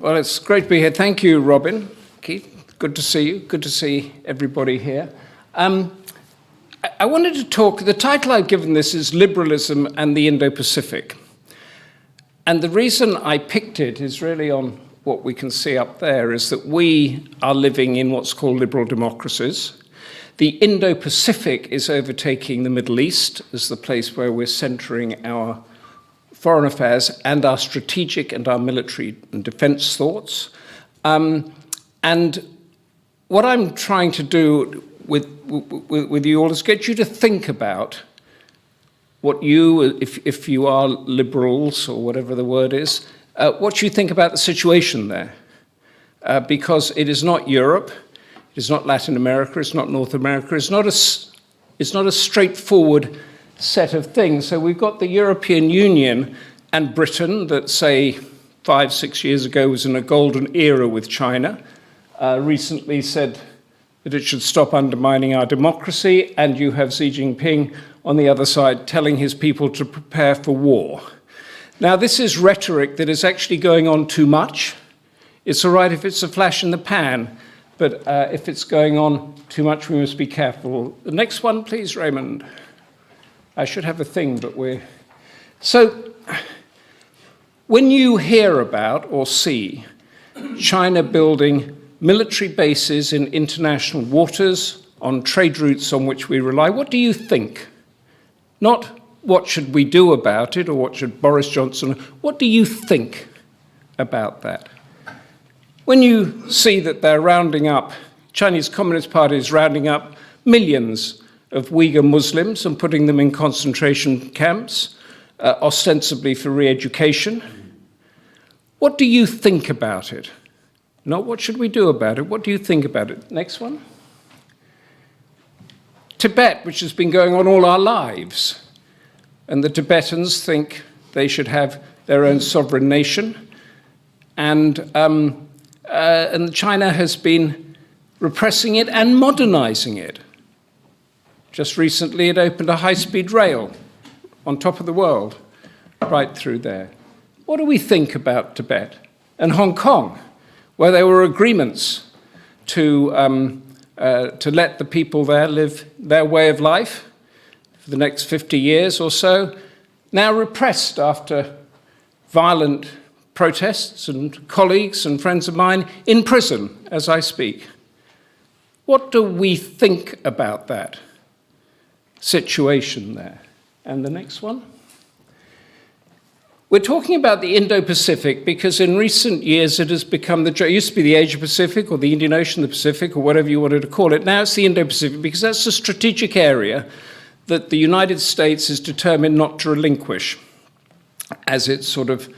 Well, it's great to be here. Thank you, Robin. Keith, good to see you. Good to see everybody here. I wanted to talk, the title I've given this is Liberalism and the Indo-Pacific. And the reason I picked it is really on what we can see up there, is that we are living in what's called liberal democracies. The Indo-Pacific is overtaking the Middle East as the place where we're centering our foreign affairs and our strategic and our military and defense thoughts. And what I'm trying to do with you all is get you to think about what you, if you are liberals or whatever the word is, what you think about the situation there. Because it is not Europe, it is not Latin America, it's not North America, it's not a straightforward set of things. So we've got the European Union and Britain that, say, 5-6 years ago was in a golden era with China, recently said that it should stop undermining our democracy, and you have Xi Jinping on the other side telling his people to prepare for war. Now, this is rhetoric that is actually going on too much. It's all right if it's a flash in the pan, but if it's going on too much, we must be careful. The next one, please, Raymond. I should have a thing, but we're... So, when you hear about or see China building military bases in international waters, on trade routes on which we rely, what do you think? Not what should we do about it, or what should Boris Johnson, what do you think about that? When you see that they're rounding up, Chinese Communist Party is rounding up millions of Uyghur Muslims and putting them in concentration camps, ostensibly for re-education, what do you think about it? Not what should we do about it, what do you think about it? Next one. Tibet, which has been going on all our lives, and the Tibetans think they should have their own sovereign nation, and China has been repressing it and modernizing it. Just recently it opened a high-speed rail on top of the world, right through there. What do we think about Tibet and Hong Kong, where there were agreements to let the people there live their way of life for the next 50 years or so, now repressed after violent protests, and colleagues and friends of mine in prison as I speak? What do we think about that situation there? And the next one. We're talking about the Indo-Pacific because in recent years it has become it used to be the Asia-Pacific or the Indian Ocean, the Pacific, or whatever you wanted to call it. Now it's the Indo-Pacific because that's the strategic area that the United States is determined not to relinquish as its sort of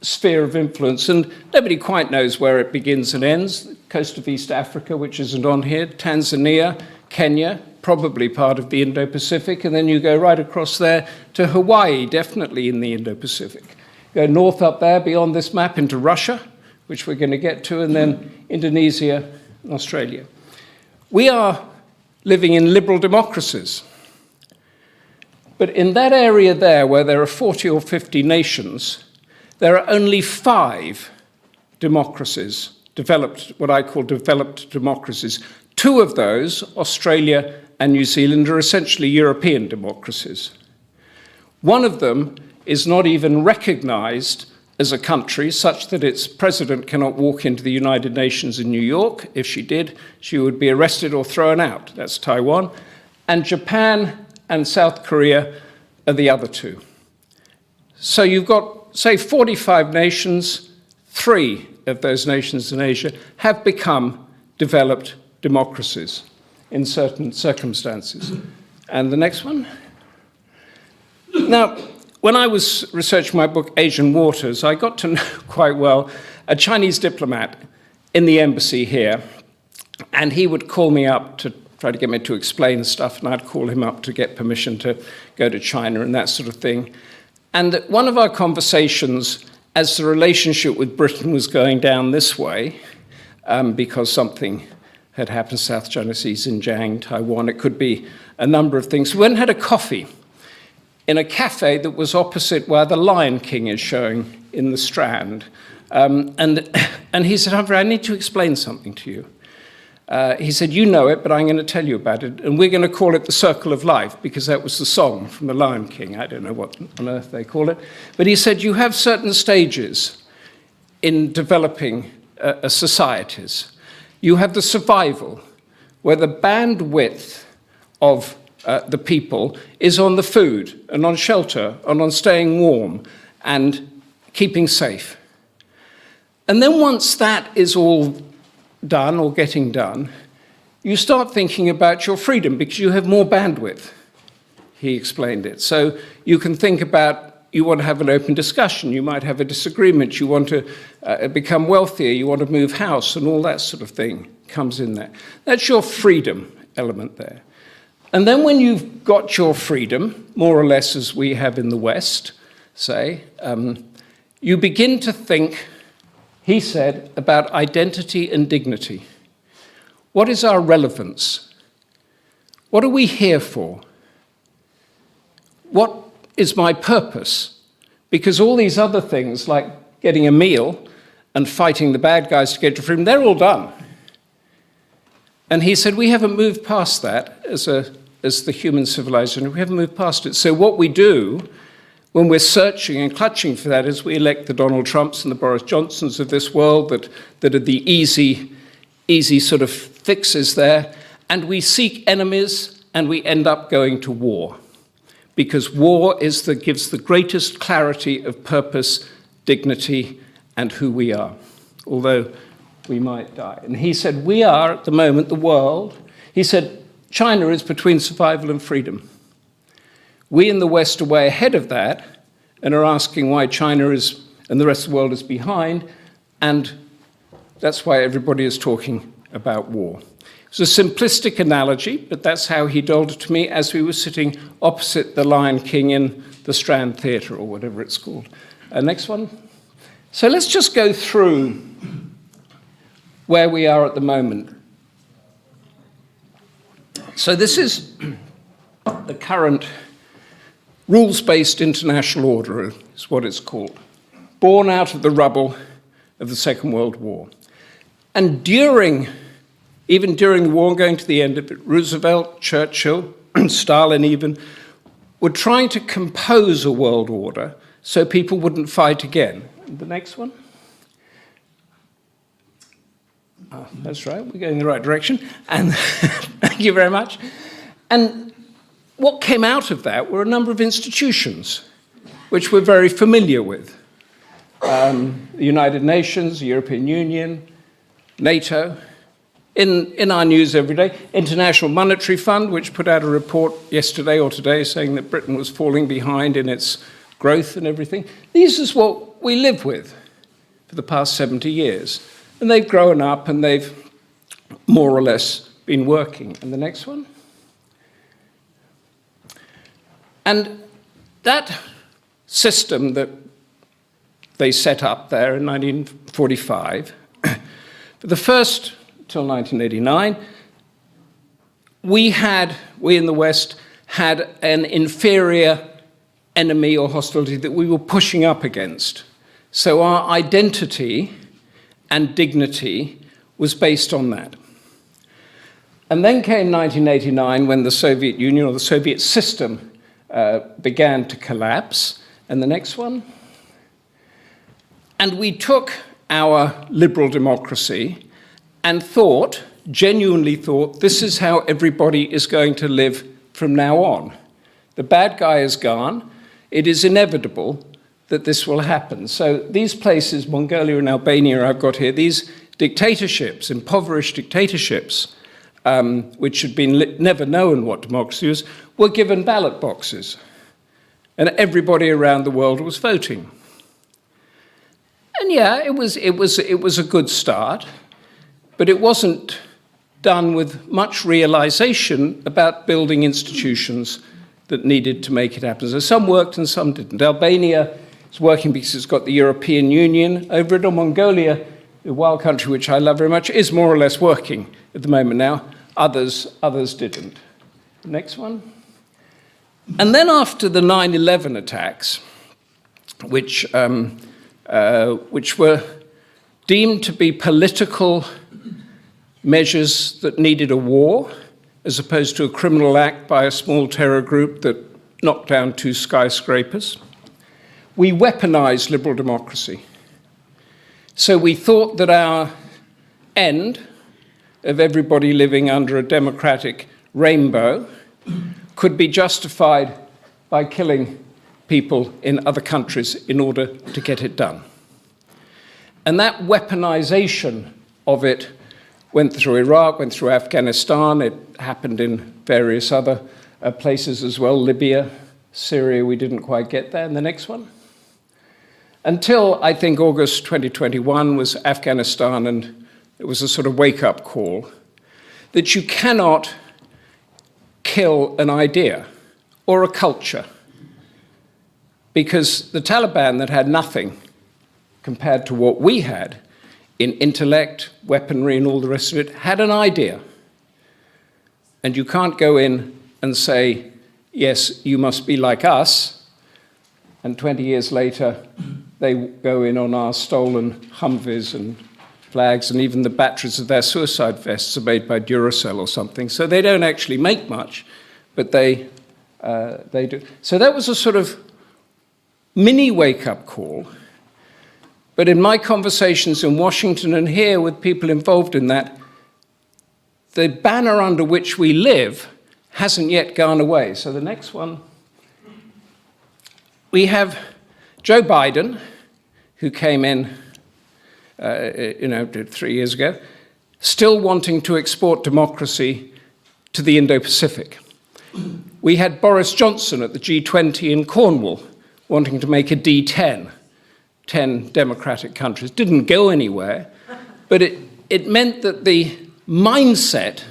sphere of influence. And nobody quite knows where it begins and ends. The coast of East Africa, which isn't on here, Tanzania, Kenya, probably part of the Indo-Pacific, and then you go right across there to Hawaii, definitely in the Indo-Pacific. Go north up there beyond this map into Russia, which we're going to get to, and then Indonesia and Australia. We are living in liberal democracies. But in that area there, where there are 40 or 50 nations, there are only 5 democracies, developed, what I call developed democracies. 2 of those, Australia and New Zealand, are essentially European democracies. One of them is not even recognized as a country, such that its president cannot walk into the United Nations in New York. If she did, she would be arrested or thrown out. That's Taiwan. And Japan and South Korea are the other 2. So you've got, say, 45 nations. 3 of those nations in Asia have become developed democracies in certain circumstances. And the next one. Now, when I was researching my book, Asian Waters, I got to know quite well a Chinese diplomat in the embassy here, and he would call me up to try to get me to explain stuff, and I'd call him up to get permission to go to China and that sort of thing. And one of our conversations, as the relationship with Britain was going down this way, because something had happened, South China Sea, Xinjiang, Taiwan, it could be a number of things. We went and had a coffee in a cafe that was opposite where the Lion King is showing in the Strand, And he said, Humphrey, I need to explain something to you. He said, you know it, but I'm going to tell you about it. And we're going to call it the Circle of Life, because that was the song from The Lion King. I don't know what on earth they call it. But he said, you have certain stages in developing societies. You have the survival, where the bandwidth of the people is on the food and on shelter and on staying warm and keeping safe. And then once that is all done or getting done, you start thinking about your freedom because you have more bandwidth, he explained it. So you can think about, you want to have an open discussion, you might have a disagreement, you want to become wealthier, you want to move house, and all that sort of thing comes in there. That's your freedom element there. And then when you've got your freedom, more or less as we have in the West, say, you begin to think, he said, about identity and dignity. What is our relevance? What are we here for? What is my purpose? Because all these other things, like getting a meal and fighting the bad guys to get your freedom, they're all done. And he said, we haven't moved past that as the human civilization. We haven't moved past it. So what we do when we're searching and clutching for that is we elect the Donald Trumps and the Boris Johnsons of this world that are the easy sort of fixes there, and we seek enemies and we end up going to war. Because war gives the greatest clarity of purpose, dignity, and who we are, although we might die. And he said, we are at the moment, the world, he said, China is between survival and freedom. We in the West are way ahead of that and are asking why China is, and the rest of the world is behind, and that's why everybody is talking about war. It's a simplistic analogy, but that's how he told it to me as we were sitting opposite the Lion King in the Strand Theatre, or whatever it's called. Next one. So let's just go through where we are at the moment. So this is the current rules-based international order, is what it's called, born out of the rubble of the Second World War. And even during the war, going to the end of it, Roosevelt, Churchill, Stalin even, were trying to compose a world order so people wouldn't fight again. The next one. Oh, that's right, we're going in the right direction. And thank you very much. And what came out of that were a number of institutions, which we're very familiar with. The United Nations, the European Union, NATO. In our news every day, International Monetary Fund, which put out a report yesterday or today saying that Britain was falling behind in its growth and everything. This is what we live with for the past 70 years. And they've grown up and they've more or less been working. And the next one. And that system that they set up there in 1945, for the first till 1989, we in the West had an inferior enemy or hostility that we were pushing up against. So our identity and dignity was based on that. And then came 1989 when the Soviet Union or the Soviet system began to collapse. And the next one. And we took our liberal democracy and genuinely thought, this is how everybody is going to live from now on. The bad guy is gone. It is inevitable that this will happen. So these places, Mongolia and Albania I've got here, these dictatorships, impoverished dictatorships, which had been never known what democracy was, were given ballot boxes. And everybody around the world was voting. And yeah, it was a good start, but it wasn't done with much realization about building institutions that needed to make it happen. So some worked and some didn't. Albania is working because it's got the European Union over it, or Mongolia, the wild country which I love very much, is more or less working at the moment now. Others didn't. Next one. And then after the 9/11 attacks, which were deemed to be political measures that needed a war, as opposed to a criminal act by a small terror group that knocked down 2 skyscrapers. We weaponized liberal democracy. So we thought that our end of everybody living under a democratic rainbow could be justified by killing people in other countries in order to get it done. And that weaponization of it went through Iraq, went through Afghanistan, it happened in various other places as well, Libya, Syria, we didn't quite get there. And the next one? Until, I think, August 2021 was Afghanistan, and it was a sort of wake-up call that you cannot kill an idea or a culture, because the Taliban, that had nothing compared to what we had in intellect, weaponry, and all the rest of it, had an idea. And you can't go in and say, yes, you must be like us, and 20 years later, they go in on our stolen Humvees and flags, and even the batteries of their suicide vests are made by Duracell or something. So they don't actually make much, but they do. So that was a sort of mini wake-up call. But in my conversations in Washington and here with people involved in that, the banner under which we live hasn't yet gone away. So the next one, we have Joe Biden, who came in 3 years ago, still wanting to export democracy to the Indo-Pacific. We had Boris Johnson at the G20 in Cornwall wanting to make a D10, 10 democratic countries. Didn't go anywhere, but it meant that the mindset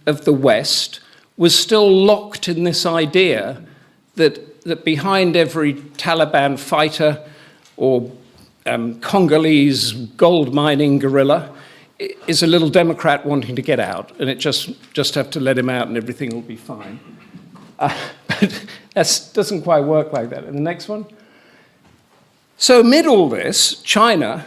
of the West was still locked in this idea that behind every Taliban fighter or Congolese gold mining guerrilla is a little Democrat wanting to get out, and it just have to let him out and everything will be fine. But that doesn't quite work like that. And the next one. So amid all this, China,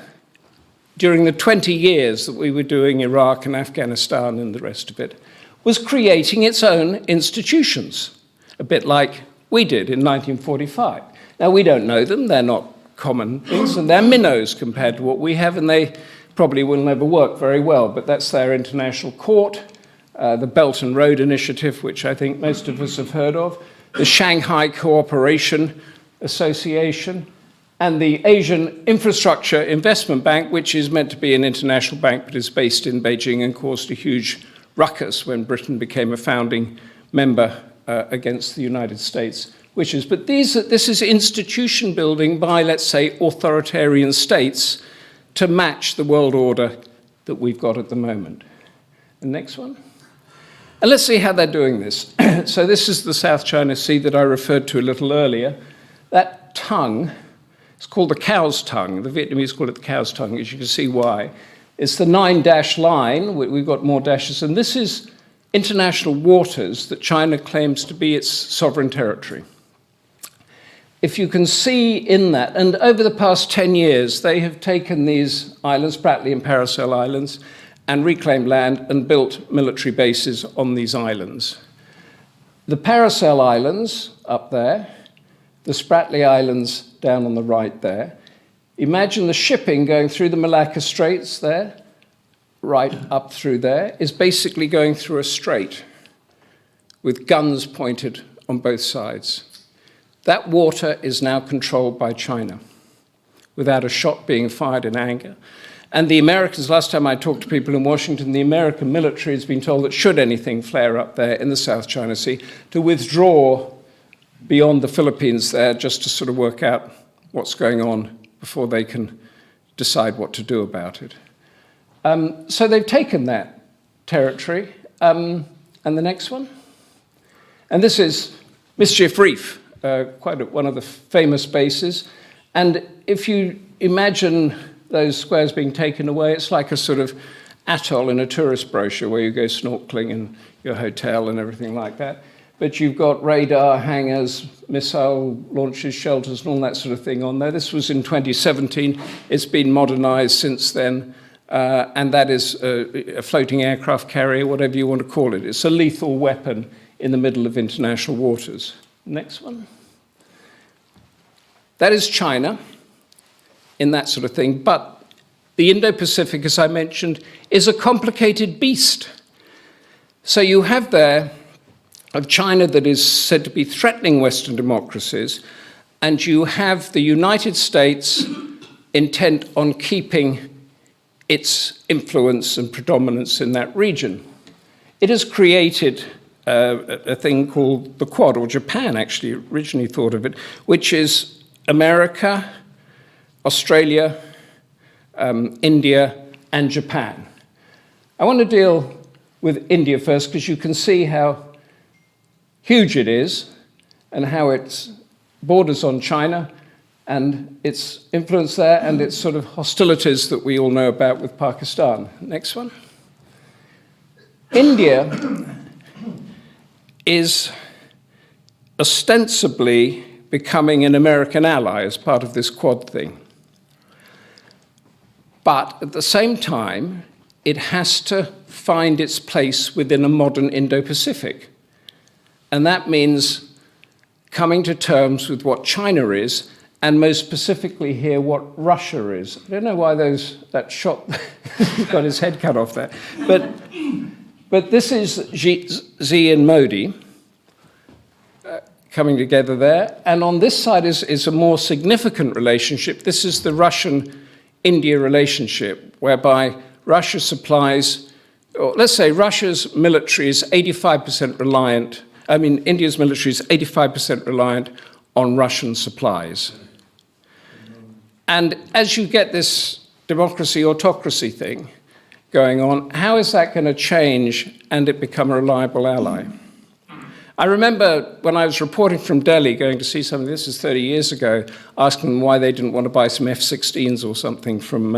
during the 20 years that we were doing Iraq and Afghanistan and the rest of it, was creating its own institutions, a bit like we did in 1945. Now, we don't know them, they're not common things, and they're minnows compared to what we have, and they probably will never work very well, but that's their international court, the Belt and Road Initiative, which I think most of us have heard of, the Shanghai Cooperation Association, and the Asian Infrastructure Investment Bank, which is meant to be an international bank but is based in Beijing and caused a huge ruckus when Britain became a founding member against the United States wishes. But this is institution building by, let's say, authoritarian states to match the world order that we've got at the moment. The next one. And let's see how they're doing this. So this is the South China Sea that I referred to a little earlier. That tongue, it's called the cow's tongue. The Vietnamese call it the cow's tongue, as you can see why. It's the 9-dash line. We've got more dashes. And this is international waters that China claims to be its sovereign territory. If you can see in that, and over the past 10 years, they have taken these islands, Spratly and Paracel Islands, and reclaimed land and built military bases on these islands. The Paracel Islands up there, the Spratly Islands down on the right there. Imagine the shipping going through the Malacca Straits there, right up through there, is basically going through a strait with guns pointed on both sides. That water is now controlled by China without a shot being fired in anger. And the Americans, last time I talked to people in Washington, the American military has been told that should anything flare up there in the South China Sea, to withdraw beyond the Philippines there just to sort of work out what's going on before they can decide what to do about it. So they've taken that territory. And the next one. And this is Mischief Reef, one of the famous bases. And if you imagine those squares being taken away, it's like a sort of atoll in a tourist brochure where you go snorkeling in your hotel and everything like that. but you've got radar, hangars, missile launches, shelters, and all that sort of thing on there. This was in 2017. It's been modernized since then, and that is a floating aircraft carrier, whatever you want to call it. It's a lethal weapon in the middle of international waters. Next one. That is China in that sort of thing, but the Indo-Pacific, as I mentioned, is a complicated beast. So you have there of China that is said to be threatening Western democracies, and you have the United States intent on keeping its influence and predominance in that region. It has created a thing called the Quad, or Japan actually originally thought of it, which is America, Australia, India, and Japan. I want to deal with India first, because you can see how huge it is and how it borders on China and its influence there and its sort of hostilities that we all know about with Pakistan. Next one. India is ostensibly becoming an American ally as part of this Quad thing. But at the same time, it has to find its place within a modern Indo-Pacific. And that means coming to terms with what China is, and most specifically here, what Russia is. I don't know why that shot got his head cut off there. But this is Xi and Modi coming together there. And on this side is a more significant relationship. This is the Russian-India relationship, whereby Russia supplies, or let's say Russia's military is 85% reliant, India's military is 85% reliant on Russian supplies. And as you get this democracy-autocracy thing going on, how is that going to change and it become a reliable ally? I remember when I was reporting from Delhi, going to see something, this is 30 years ago, asking them why they didn't want to buy some F-16s or something from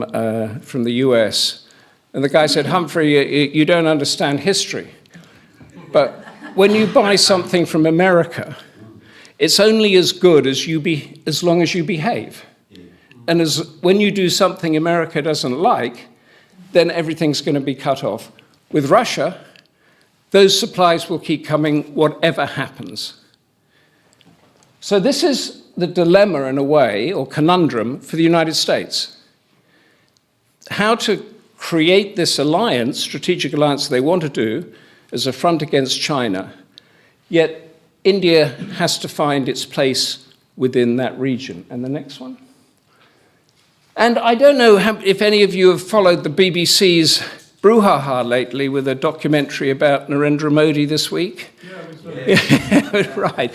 the US. And the guy said, Humphrey, you don't understand history. But when you buy something from America, it's only as good as long as you behave. And when you do something America doesn't like, then everything's going to be cut off. With Russia, those supplies will keep coming whatever happens. So this is the dilemma in a way, or conundrum, for the United States. How to create this alliance, strategic alliance they want to do, as a front against China, yet India has to find its place within that region. And the next one. And I don't know if any of you have followed the BBC's brouhaha lately with a documentary about Narendra Modi this week. Yeah, right.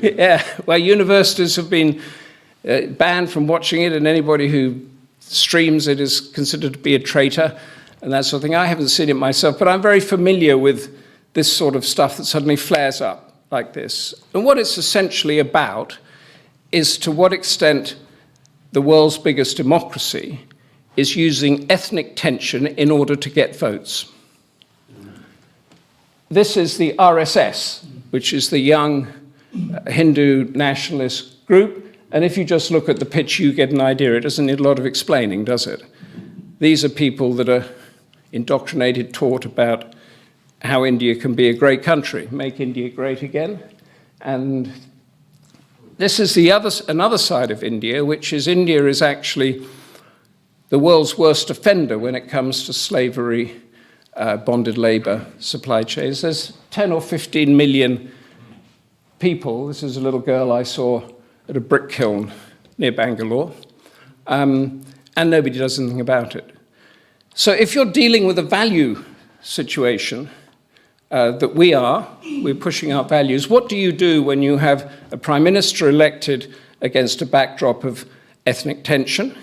Yeah, well, universities have been banned from watching it, and anybody who streams it is considered to be a traitor and that sort of thing. I haven't seen it myself, but I'm very familiar with this sort of stuff that suddenly flares up like this. And what it's essentially about is to what extent the world's biggest democracy is using ethnic tension in order to get votes. This is the RSS, which is the young Hindu nationalist group. And if you just look at the pitch, you get an idea. It doesn't need a lot of explaining, does it? These are people that are indoctrinated, taught about how India can be a great country, make India great again. And this is another side of India, which is India is actually the world's worst offender when it comes to slavery, bonded labor, supply chains. There's 10 or 15 million people. This is a little girl I saw at a brick kiln near Bangalore, and nobody does anything about it. So if you're dealing with a value situation that we're pushing our values, what do you do when you have a prime minister elected against a backdrop of ethnic tension,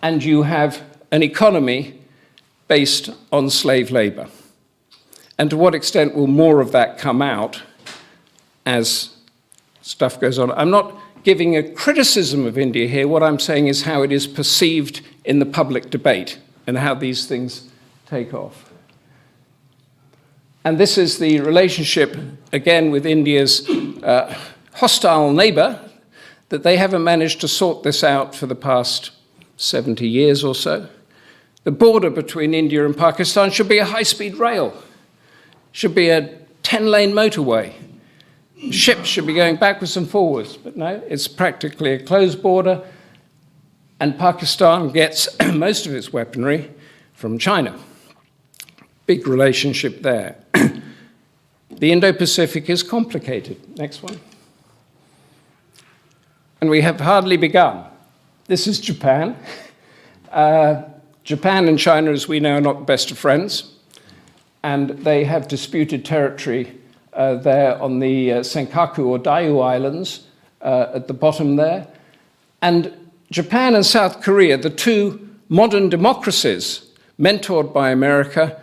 and you have an economy based on slave labor? And to what extent will more of that come out as stuff goes on? I'm not giving a criticism of India here. What I'm saying is how it is perceived in the public debate and how these things take off. And this is the relationship, again, with India's hostile neighbor, that they haven't managed to sort this out for the past 70 years or so. The border between India and Pakistan should be a high-speed rail, should be a 10-lane motorway. Ships should be going backwards and forwards, but no, it's practically a closed border, and Pakistan gets most of its weaponry from China. Big relationship there. The Indo-Pacific is complicated. Next one. And we have hardly begun. This is Japan. Japan and China, as we know, are not the best of friends, and they have disputed territory there on the Senkaku or Diaoyu Islands at the bottom there. And Japan and South Korea, the two modern democracies mentored by America,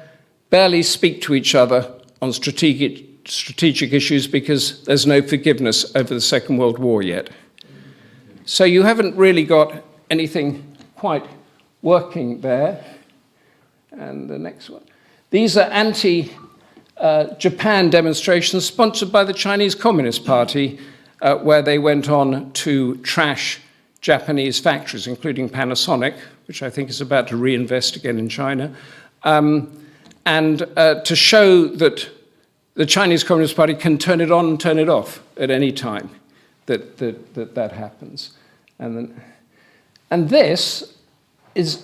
barely speak to each other on strategic issues because there's no forgiveness over the Second World War yet. So you haven't really got anything quite working there. And the next one. These are anti-Japan demonstrations sponsored by the Chinese Communist Party, where they went on to trash Japanese factories, including Panasonic, which I think is about to reinvest again in China, and to show that the Chinese Communist Party can turn it on and turn it off at any time that happens. And this is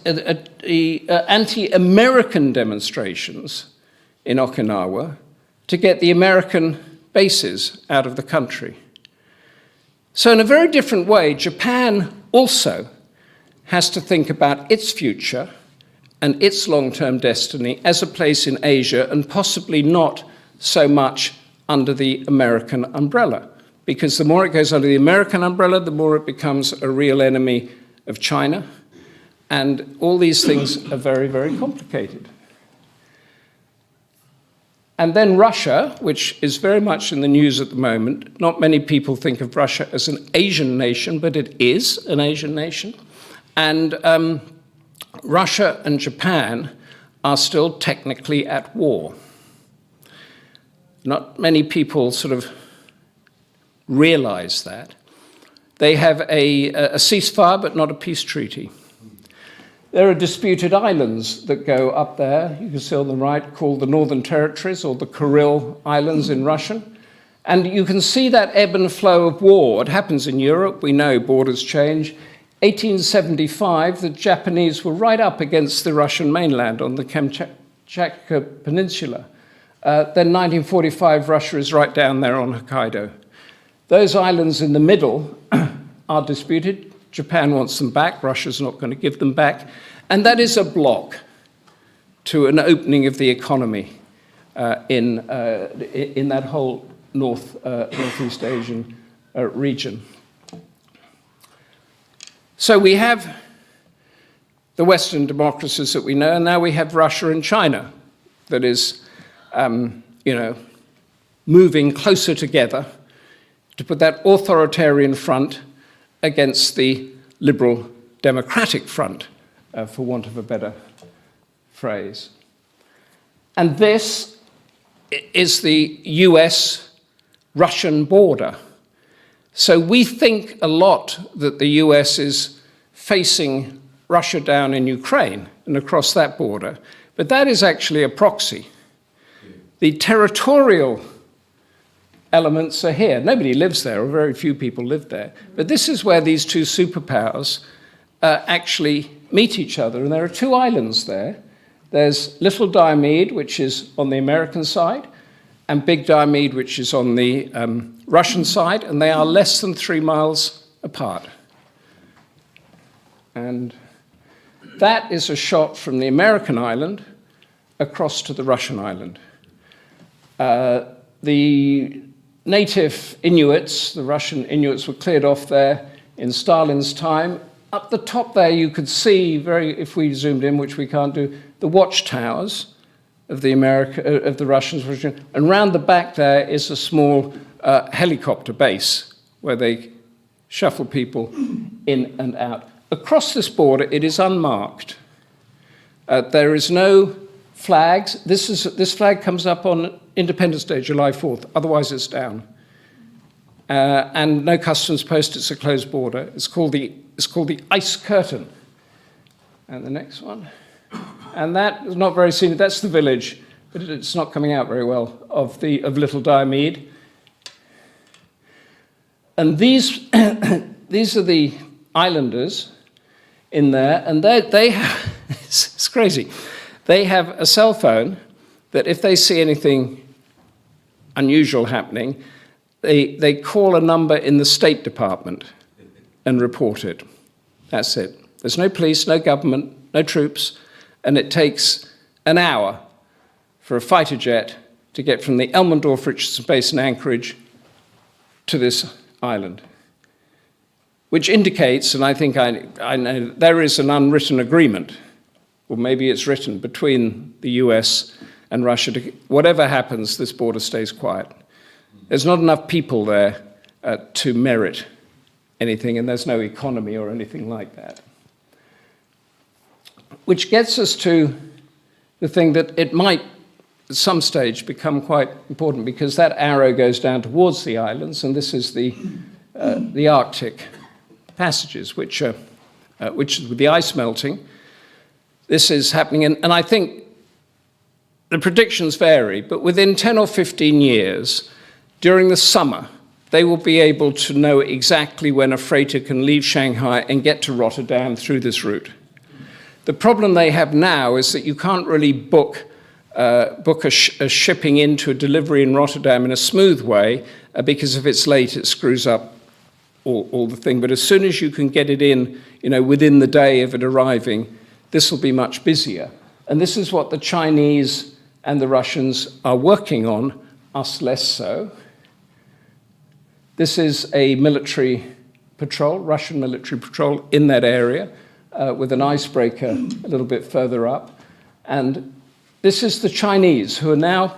anti-American demonstrations in Okinawa to get the American bases out of the country. So in a very different way, Japan also has to think about its future and its long-term destiny as a place in Asia, and possibly not so much under the American umbrella. Because the more it goes under the American umbrella, the more it becomes a real enemy of China. And all these things are very, very complicated. And then Russia, which is very much in the news at the moment. Not many people think of Russia as an Asian nation, but it is an Asian nation. And Russia and Japan are still technically at war. Not many people sort of realize that. They have a ceasefire, but not a peace treaty. There are disputed islands that go up there, you can see on the right, called the Northern Territories, or the Kuril Islands in Russian. And you can see that ebb and flow of war. It happens in Europe, we know borders change. 1875, the Japanese were right up against the Russian mainland on the Kamchatka Peninsula. Then 1945, Russia is right down there on Hokkaido. Those islands in the middle are disputed. Japan wants them back, Russia's not going to give them back, and that is a block to an opening of the economy in that whole Northeast Asian region. So we have the Western democracies that we know, and now we have Russia and China that is, moving closer together to put that authoritarian front against the liberal democratic front, for want of a better phrase. And this is the US-Russian border. So we think a lot that the US is facing Russia down in Ukraine and across that border, but that is actually a proxy. The territorial elements are here. Nobody lives there, or very few people live there. But this is where these two superpowers actually meet each other. And there are two islands there. There's Little Diomede, which is on the American side, and Big Diomede, which is on the Russian side, and they are less than 3 miles apart. And that is a shot from the American island across to the Russian island. The native Inuits, the Russian Inuits, were cleared off there in Stalin's time. Up the top there, you could see, if we zoomed in, which we can't do, the watchtowers of the Russians. And round the back there is a small helicopter base where they shuffle people in and out. Across this border, it is unmarked. There is no flags. This flag comes up on Independence Day, July 4th, otherwise it's down. And no customs post, it's a closed border. It's called the ice curtain. And the next one. And that is not very scenic. That's the village, but it's not coming out very well, of Little Diomede. And these these are the islanders in there, and they have, it's crazy. They have a cell phone that if they see anything unusual happening, they call a number in the State Department and report it. That's it. There's no police, no government, no troops, and it takes an hour for a fighter jet to get from the Elmendorf-Richardson base in Anchorage to this island, which indicates, and I think I know, there is an unwritten agreement, or maybe it's written, between the US and Russia. Whatever happens, this border stays quiet. There's not enough people there to merit anything, and there's no economy or anything like that. Which gets us to the thing that it might, at some stage, become quite important, because that arrow goes down towards the islands, and this is the Arctic passages, which with the ice melting, this is happening. And I think the predictions vary, but within 10 or 15 years, during the summer, they will be able to know exactly when a freighter can leave Shanghai and get to Rotterdam through this route. The problem they have now is that you can't really book a shipping into a delivery in Rotterdam in a smooth way, because if it's late, it screws up all the thing. But as soon as you can get it in, within the day of it arriving, this will be much busier. And this is what the Chinese and the Russians are working on, us less so. This is a military patrol, Russian military patrol in that area, with an icebreaker a little bit further up. And this is the Chinese, who are now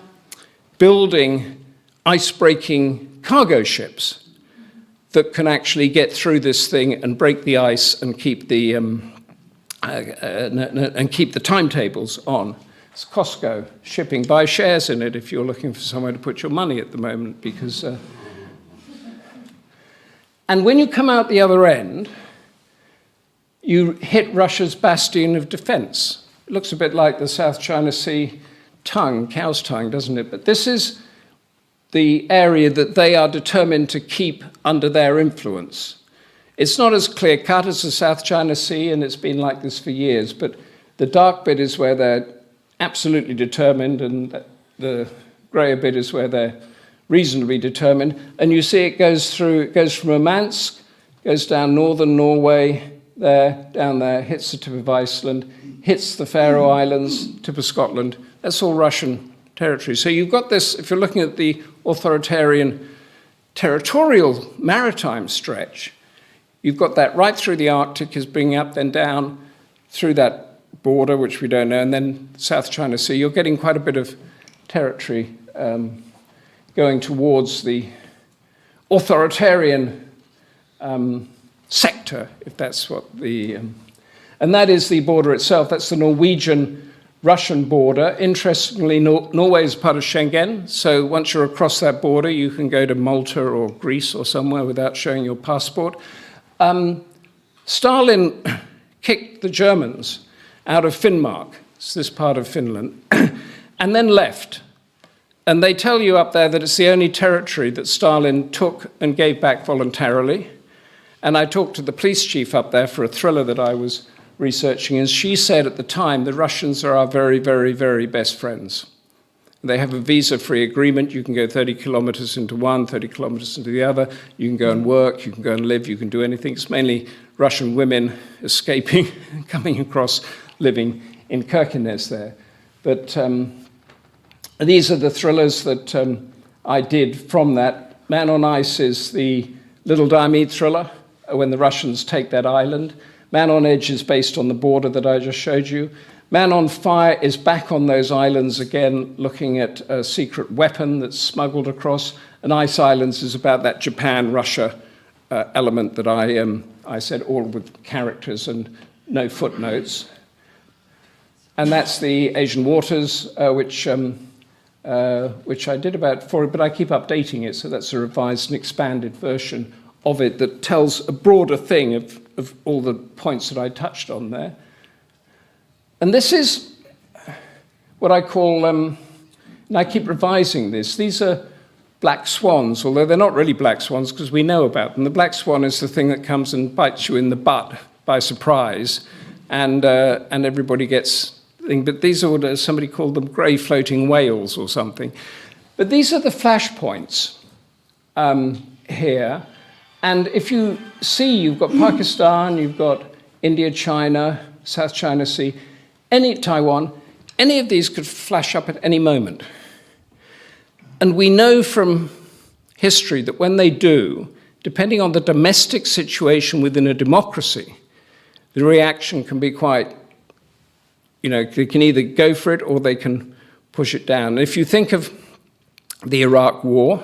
building ice-breaking cargo ships that can actually get through this thing and break the ice and keep the timetables on. It's Costco shipping. Buy shares in it if you're looking for somewhere to put your money at the moment, because. And when you come out the other end, you hit Russia's bastion of defense. It looks a bit like the South China Sea tongue, cow's tongue, doesn't it? But this is the area that they are determined to keep under their influence. It's not as clear-cut as the South China Sea, and it's been like this for years, but the dark bit is where they're absolutely determined, and the greyer bit is where they're reasonably determined. And you see it goes from Murmansk, goes down northern Norway, there, down there, hits the tip of Iceland, hits the Faroe Islands, tip of Scotland. That's all Russian territory. So you've got this, if you're looking at the authoritarian territorial maritime stretch, you've got that right through the Arctic is bringing up, then down through that border, which we don't know, and then South China Sea. You're getting quite a bit of territory going towards the authoritarian sector, if that's what the... and that is the border itself. That's the Norwegian-Russian border. Interestingly, Norway is part of Schengen, so once you're across that border, you can go to Malta or Greece or somewhere without showing your passport. Stalin kicked the Germans out of Finnmark, it's this part of Finland, and then left. And they tell you up there that it's the only territory that Stalin took and gave back voluntarily. And I talked to the police chief up there for a thriller that I was researching, and she said at the time, the Russians are our very, very, very best friends. They have a visa-free agreement. You can go 30 kilometers into one, 30 kilometers into the other. You can go and work, you can go and live, you can do anything. It's mainly Russian women escaping, coming across, living in Kirkenes there. But these are the thrillers that I did from that. Man on Ice is the Little Diomede thriller, when the Russians take that island. Man on Edge is based on the border that I just showed you. Man on Fire is back on those islands again, looking at a secret weapon that's smuggled across. And Ice Islands is about that Japan-Russia element that I said, all with characters and no footnotes. And that's the Asian waters, which which I did about 4, but I keep updating it, so that's a revised and expanded version of it that tells a broader thing of all the points that I touched on there. And this is what I call, and I keep revising this, these are black swans, although they're not really black swans because we know about them. The black swan is the thing that comes and bites you in the butt by surprise, and everybody gets thing. But these are what somebody called them grey floating whales or something. But these are the flashpoints here. And if you see, you've got Pakistan, you've got India, China, South China Sea, Taiwan, any of these could flash up at any moment. And we know from history that when they do, depending on the domestic situation within a democracy, the reaction can be quite, they can either go for it or they can push it down. And if you think of the Iraq War,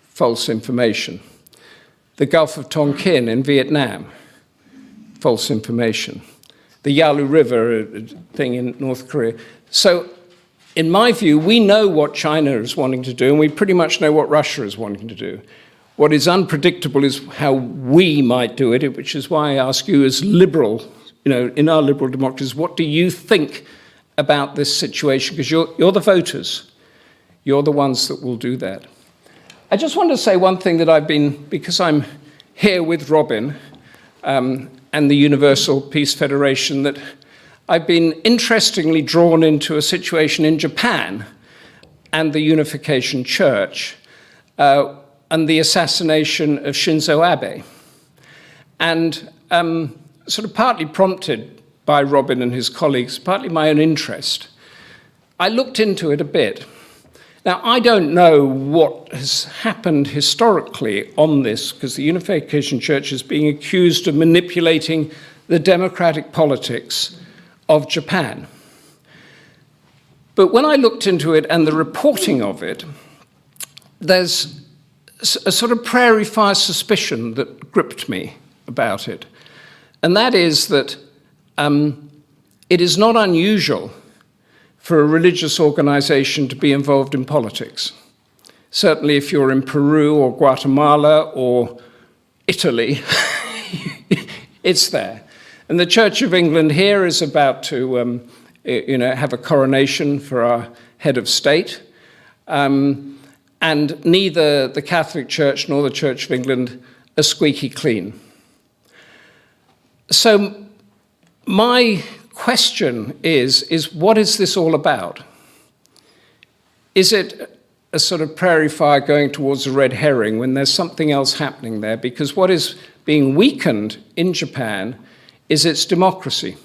false information. The Gulf of Tonkin in Vietnam, false information. The Yalu River thing in North Korea. So, in my view, we know what China is wanting to do, and we pretty much know what Russia is wanting to do. What is unpredictable is how we might do it, which is why I ask you as liberal, in our liberal democracies, what do you think about this situation? Because you're the voters. You're the ones that will do that. I just want to say one thing that because I'm here with Robin and the Universal Peace Federation, that I've been interestingly drawn into a situation in Japan and the Unification Church and the assassination of Shinzo Abe. And sort of partly prompted by Robin and his colleagues, partly my own interest, I looked into it a bit. Now, I don't know what has happened historically on this, because the Unification Church is being accused of manipulating the democratic politics of Japan. But when I looked into it and the reporting of it, there's a sort of prairie fire suspicion that gripped me about it. And that is that it is not unusual for a religious organization to be involved in politics. Certainly if you're in Peru or Guatemala or Italy, it's there. And the Church of England here is about to have a coronation for our head of state. And neither the Catholic Church nor the Church of England are squeaky clean. So my question is what is this all about? Is it a sort of prairie fire going towards a red herring when there's something else happening there? Because what is being weakened in Japan is its democracy.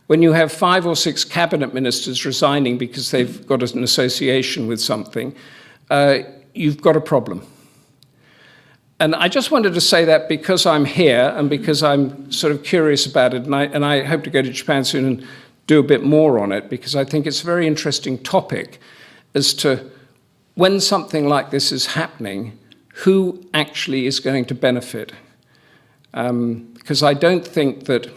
When you have 5 or 6 cabinet ministers resigning because they've got an association with something, you've got a problem. And I just wanted to say that because I'm here and because I'm sort of curious about it, and I hope to go to Japan soon and do a bit more on it, because I think it's a very interesting topic as to when something like this is happening, who actually is going to benefit. Because I don't think that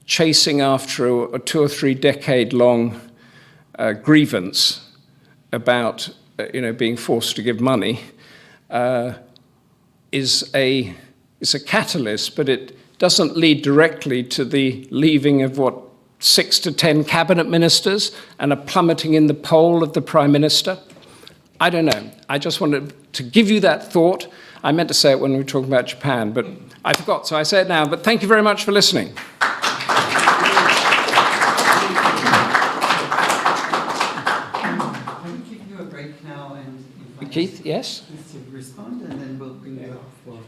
chasing after a 2 or 3 decade long grievance about being forced to give money is a catalyst, but it doesn't lead directly to the leaving of 6 to 10 cabinet ministers and a plummeting in the poll of the Prime Minister. I don't know. I just wanted to give you that thought. I meant to say it when we were talking about Japan, but I forgot, so I say it now. But thank you very much for listening. Keith, yes? To respond, and then we'll bring you up for...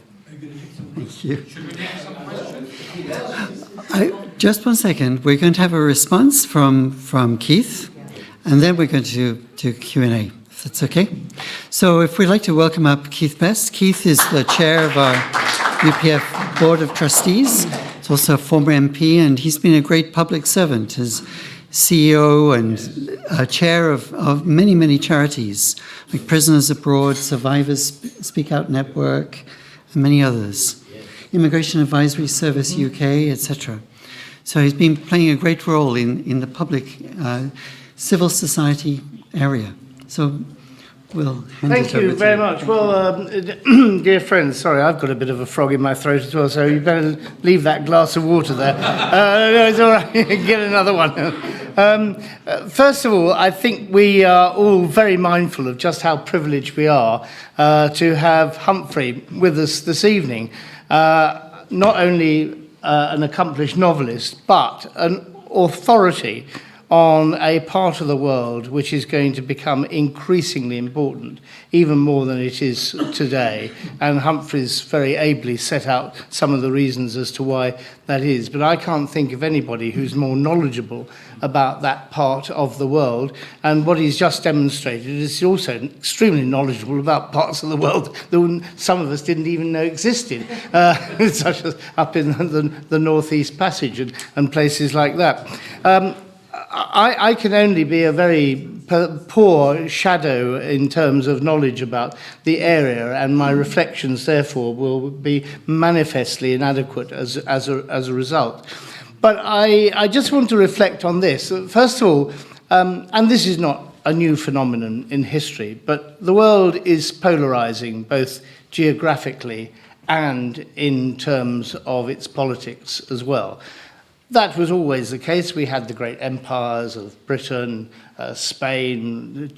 Thank you. Should we have some questions? Just one second. We're going to have a response from Keith, and then we're going to do Q&A, if that's okay. So if we'd like to welcome up Keith Best. Keith is the chair of our UPF Board of Trustees. He's also a former MP, and he's been a great public servant as CEO and chair of many, many charities, like Prisoners Abroad, Survivors Speak Out Network, and many others. Immigration Advisory Service UK, etc. So he's been playing a great role in the public civil society area. So we'll hand Thank it over you to very much. Well, dear friends, sorry, I've got a bit of a frog in my throat as well, so you better leave that glass of water there. No, it's all right, get another one. First of all, I think we are all very mindful of just how privileged we are to have Humphrey with us this evening. Not only an accomplished novelist, but an authority on a part of the world which is going to become increasingly important, even more than it is today. And Humphrey's very ably set out some of the reasons as to why that is. But I can't think of anybody who's more knowledgeable about that part of the world. And what he's just demonstrated is he's also extremely knowledgeable about parts of the world that some of us didn't even know existed, such as up in the Northeast Passage and places like that. I can only be a very poor shadow in terms of knowledge about the area, and my reflections, therefore, will be manifestly inadequate as a result. But I just want to reflect on this. First of all, and this is not a new phenomenon in history, but the world is polarizing both geographically and in terms of its politics as well. That was always the case. We had the great empires of Britain, Spain,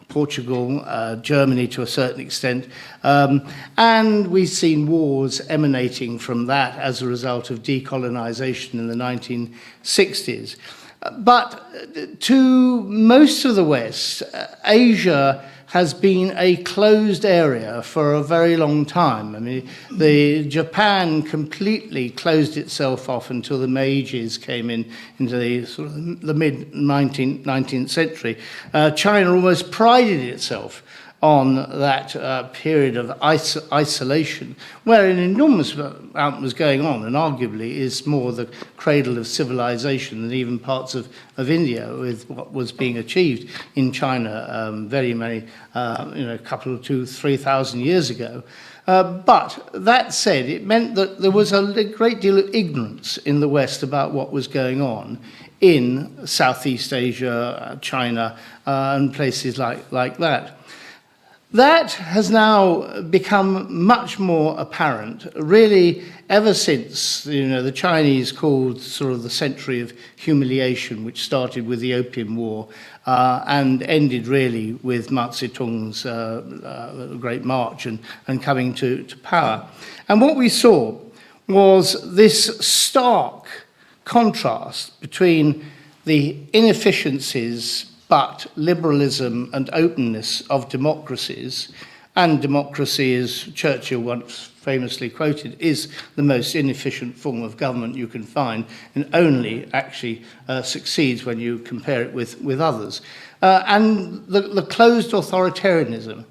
Portugal, Germany to a certain extent, and we've seen wars emanating from that as a result of decolonization in the 1960s. But to most of the West, Asia has been a closed area for a very long time. I mean, Japan completely closed itself off until the Meijis came into the sort of the mid-19th century. China almost prided itself on that period of isolation, where an enormous amount was going on, and arguably is more the cradle of civilization than even parts of India, with what was being achieved in China very many, a couple of 2,000-3,000 years ago. But that said, it meant that there was a great deal of ignorance in the West about what was going on in Southeast Asia, China, and places like that. That has now become much more apparent, really, ever since the Chinese called sort of the century of humiliation, which started with the Opium War and ended really with Mao Zedong's Great March and coming to power. And what we saw was this stark contrast between the inefficiencies but liberalism and openness of democracies, and democracy, as Churchill once famously quoted, is the most inefficient form of government you can find, and only actually succeeds when you compare it with others. And the closed authoritarianism.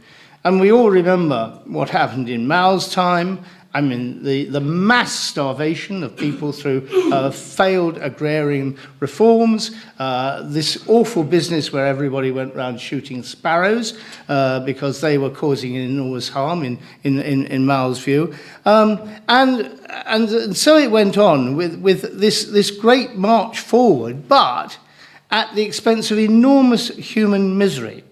And we all remember what happened in Mao's time. I mean, the mass starvation of people through failed agrarian reforms, this awful business where everybody went around shooting sparrows because they were causing enormous harm in Mao's view. And so it went on with this great march forward, but at the expense of enormous human misery.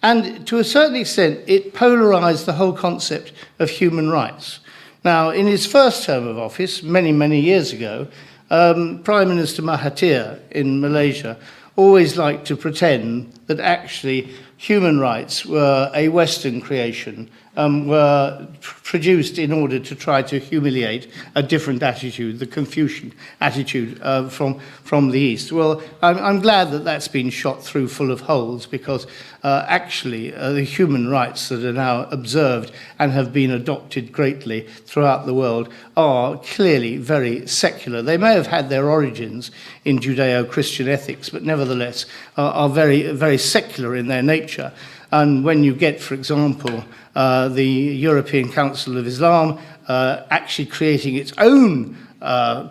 And to a certain extent, it polarized the whole concept of human rights. Now, in his first term of office, many, many years ago, Prime Minister Mahathir in Malaysia always liked to pretend that actually human rights were a Western creation, were produced in order to try to humiliate a different attitude, the Confucian attitude from the East. Well, I'm glad that that's been shot through full of holes, because actually the human rights that are now observed and have been adopted greatly throughout the world are clearly very secular. They may have had their origins in Judeo-Christian ethics, but nevertheless are very, very secular in their nature. And when you get, for example, the European Council of Islam actually creating its own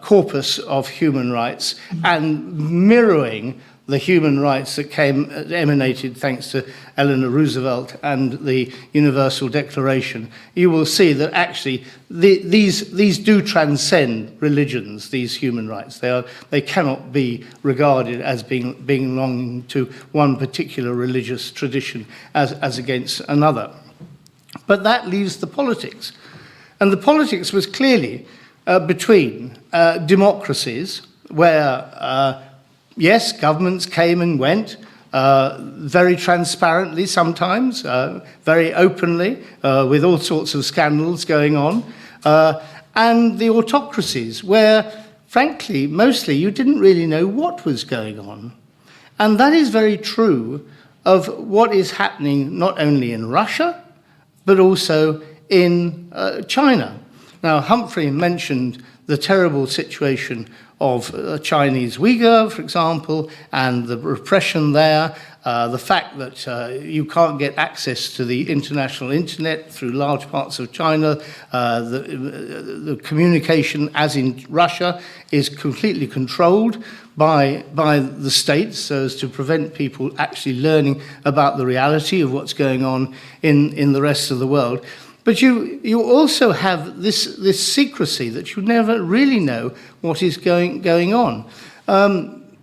corpus of human rights and mirroring the human rights that emanated thanks to Eleanor Roosevelt and the Universal Declaration, you will see that actually these do transcend religions, these human rights. They cannot be regarded as belonging to one particular religious tradition as against another. But that leaves the politics. And the politics was clearly between democracies where yes, governments came and went, very transparently sometimes, very openly, with all sorts of scandals going on, and the autocracies where, frankly, mostly you didn't really know what was going on. And that is very true of what is happening not only in Russia, but also in China. Now, Humphrey mentioned the terrible situation of Chinese Uyghur, for example, and the repression there, the fact that you can't get access to the international internet through large parts of China, the communication, as in Russia, is completely controlled by the states so as to prevent people actually learning about the reality of what's going on in the rest of the world. But you also have this secrecy that you never really know what is going on.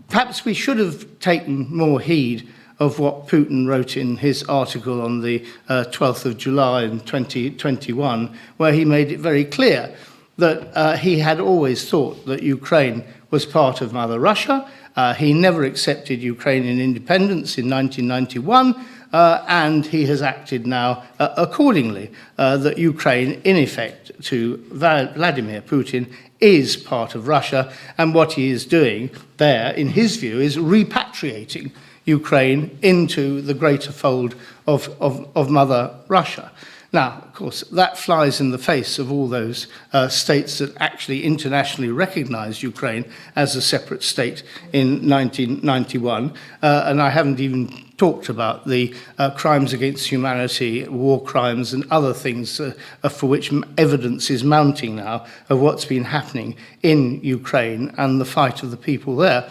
Perhaps we should have taken more heed of what Putin wrote in his article on the 12th of July in 2021, where he made it very clear that he had always thought that Ukraine was part of Mother Russia. He never accepted Ukrainian independence in 1991. And he has acted now accordingly, that Ukraine, in effect, to Vladimir Putin, is part of Russia, and what he is doing there, in his view, is repatriating Ukraine into the greater fold of Mother Russia. Now, of course, that flies in the face of all those states that actually internationally recognized Ukraine as a separate state in 1991, and I haven't even talked about the crimes against humanity, war crimes, and other things for which evidence is mounting now of what's been happening in Ukraine and the fight of the people there.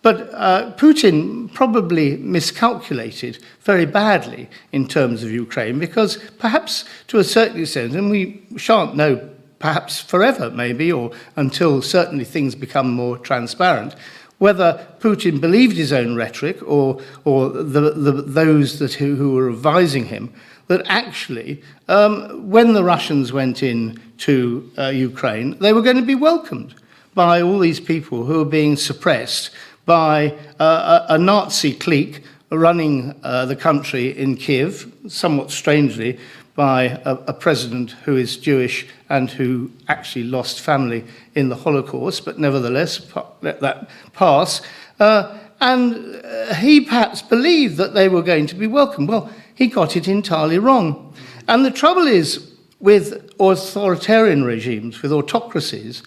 But Putin probably miscalculated very badly in terms of Ukraine, because perhaps to a certain extent, and we shan't know perhaps forever maybe, or until certainly things become more transparent, whether Putin believed his own rhetoric or those who were advising him, that actually when the Russians went in to Ukraine, they were going to be welcomed by all these people who were being suppressed by a Nazi clique running the country in Kiev, somewhat strangely, by a president who is Jewish and who actually lost family in the Holocaust, but nevertheless, let that pass. And he perhaps believed that they were going to be welcome. Well, he got it entirely wrong. And the trouble is with authoritarian regimes, with autocracies,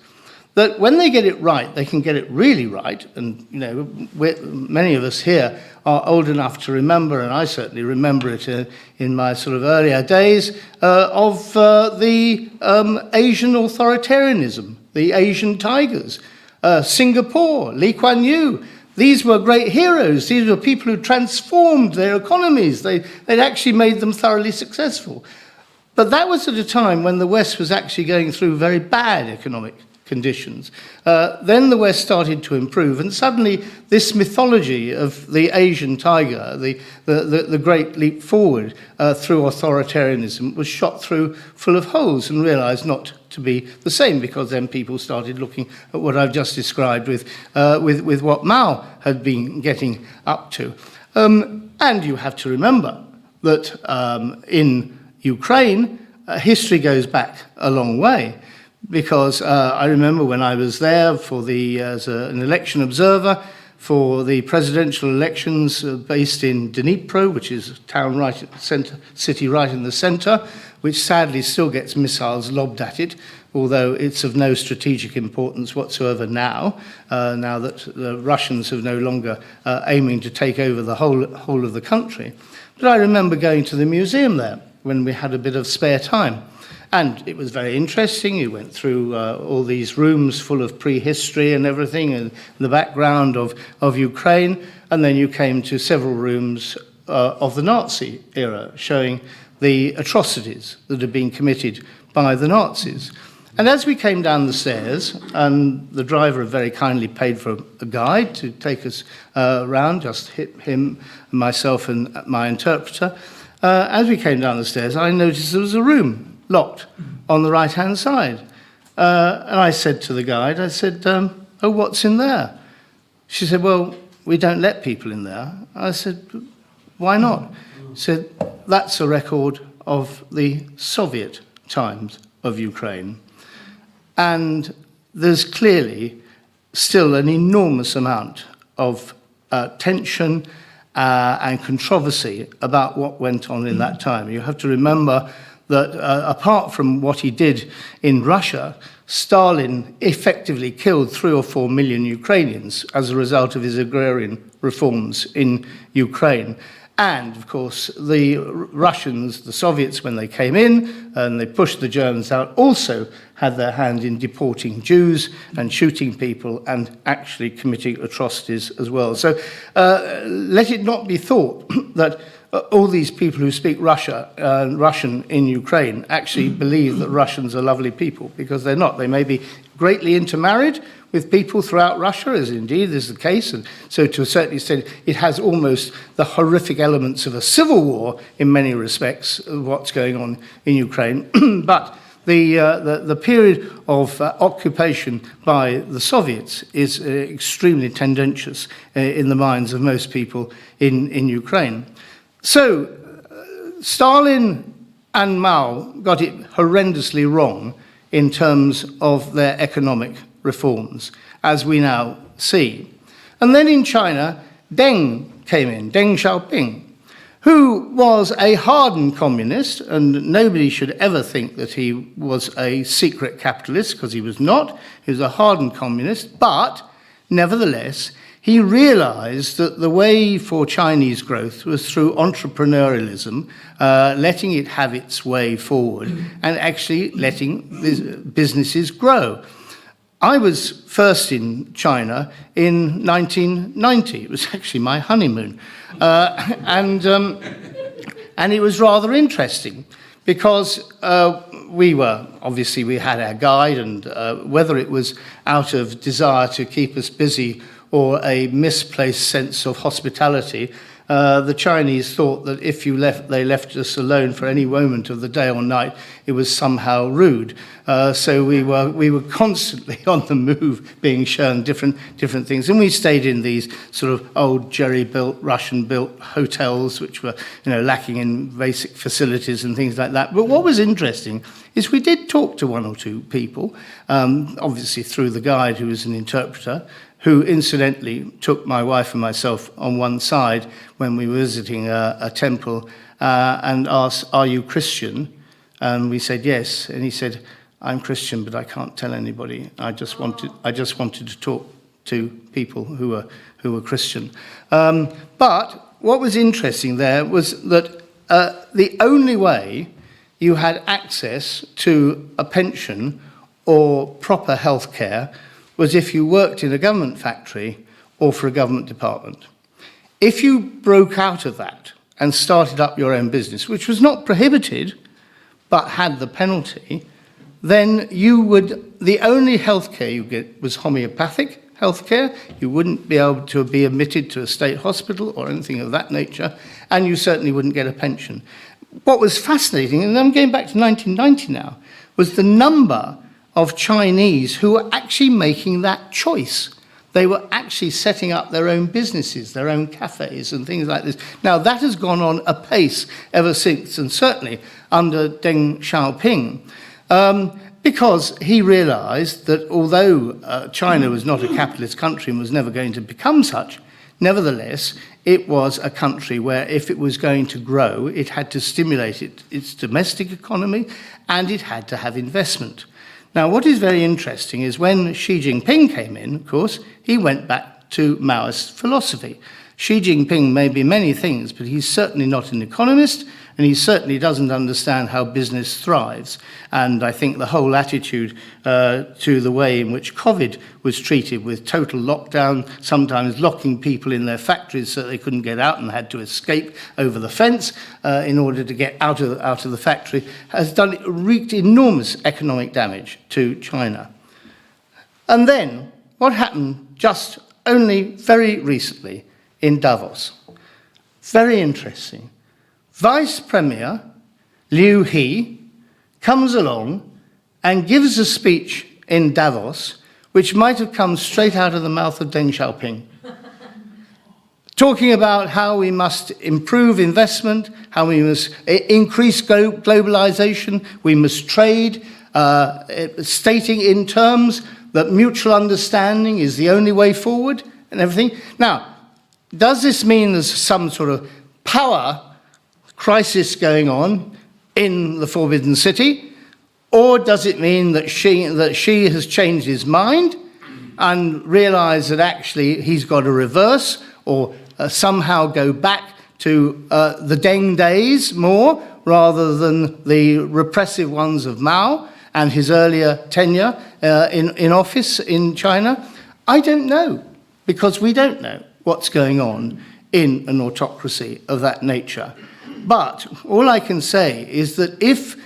that when they get it right, they can get it really right. And, you know, many of us here are old enough to remember, and I certainly remember it in my sort of earlier days, of the Asian authoritarianism, the Asian tigers, Singapore, Lee Kuan Yew. These were great heroes. These were people who transformed their economies. They'd actually made them thoroughly successful. But that was at a time when the West was actually going through very bad economic conditions. Then the West started to improve, and suddenly this mythology of the Asian tiger, the great leap forward through authoritarianism, was shot through full of holes and realized not to be the same, because then people started looking at what I've just described with what Mao had been getting up to. And you have to remember that in Ukraine, history goes back a long way. Because I remember when I was there as an election observer for the presidential elections based in Dnipro, which is a town right at the center, city right in the center, which sadly still gets missiles lobbed at it, although it's of no strategic importance whatsoever now, now that the Russians have no longer aiming to take over the whole of the country. But I remember going to the museum there, when we had a bit of spare time. And it was very interesting. You went through all these rooms full of prehistory and everything, and the background of Ukraine. And then you came to several rooms of the Nazi era, showing the atrocities that had been committed by the Nazis. And as we came down the stairs, and the driver very kindly paid for a guide to take us around, just him, myself, and my interpreter, as we came down the stairs, I noticed there was a room locked on the right-hand side. And I said to the guide, I said, oh, what's in there? She said, well, we don't let people in there. I said, why not? She said, that's a record of the Soviet times of Ukraine. And there's clearly still an enormous amount of tension and controversy about what went on in that time. You have to remember that apart from what he did in Russia, Stalin effectively killed 3 or 4 million Ukrainians as a result of his agrarian reforms in Ukraine. And, of course, the Russians, the Soviets, when they came in and they pushed the Germans out, also had their hand in deporting Jews and shooting people and actually committing atrocities as well. So let it not be thought that all these people who speak Russian in Ukraine actually believe that Russians are lovely people, because they're not. They may be greatly intermarried with people throughout Russia, as indeed is the case, and so to a certain extent it has almost the horrific elements of a civil war in many respects of what's going on in Ukraine. But the period of occupation by the Soviets is extremely tendentious in the minds of most people in Ukraine. So Stalin and Mao got it horrendously wrong in terms of their economic reforms, as we now see. And then in China, Deng came in, Deng Xiaoping, who was a hardened communist, and nobody should ever think that he was a secret capitalist, because he was not. He was a hardened communist, but nevertheless, he realized that the way for Chinese growth was through entrepreneurialism, letting it have its way forward, and actually letting businesses grow. I was first in China in 1990. It was actually my honeymoon. And it was rather interesting because we had our guide, and whether it was out of desire to keep us busy or a misplaced sense of hospitality, the Chinese thought that if they left us alone for any moment of the day or night, it was somehow rude. So we were constantly on the move, being shown different things, and we stayed in these sort of old jerry-built, Russian-built hotels, which were lacking in basic facilities and things like that. But what was interesting is we did talk to 1 or 2 people, obviously through the guide, who was an interpreter, who incidentally took my wife and myself on one side when we were visiting a temple and asked, "Are you Christian?" And we said yes. And he said, "I'm Christian, but I can't tell anybody. I just wanted to talk to people who were Christian." But what was interesting there was that the only way you had access to a pension or proper health care was if you worked in a government factory or for a government department. If you broke out of that and started up your own business, which was not prohibited, but had the penalty, then the only healthcare you get was homeopathic healthcare. You wouldn't be able to be admitted to a state hospital or anything of that nature, and you certainly wouldn't get a pension. What was fascinating, and I'm going back to 1990 now, was the number of Chinese who were actually making that choice. They were actually setting up their own businesses, their own cafes and things like this. Now, that has gone on apace ever since, and certainly under Deng Xiaoping, because he realized that although China was not a capitalist country and was never going to become such, nevertheless, it was a country where if it was going to grow, it had to stimulate its domestic economy, and it had to have investment. Now, what is very interesting is when Xi Jinping came in, of course, he went back to Maoist philosophy. Xi Jinping may be many things, but he's certainly not an economist, and he certainly doesn't understand how business thrives. And I think the whole attitude to the way in which COVID was treated, with total lockdown, sometimes locking people in their factories so they couldn't get out and had to escape over the fence in order to get out of the factory, has wreaked enormous economic damage to China. And then, what happened just only very recently in Davos? Very interesting. Vice Premier Liu He comes along and gives a speech in Davos which might have come straight out of the mouth of Deng Xiaoping, talking about how we must improve investment, how we must increase globalization, we must trade, stating in terms that mutual understanding is the only way forward and everything. Now, does this mean there's some sort of power crisis going on in the Forbidden City? Or does it mean that Xi has changed his mind and realized that actually he's got to reverse or somehow go back to the Deng days more rather than the repressive ones of Mao and his earlier tenure in office in China? I don't know, because we don't know what's going on in an autocracy of that nature. But all I can say is that if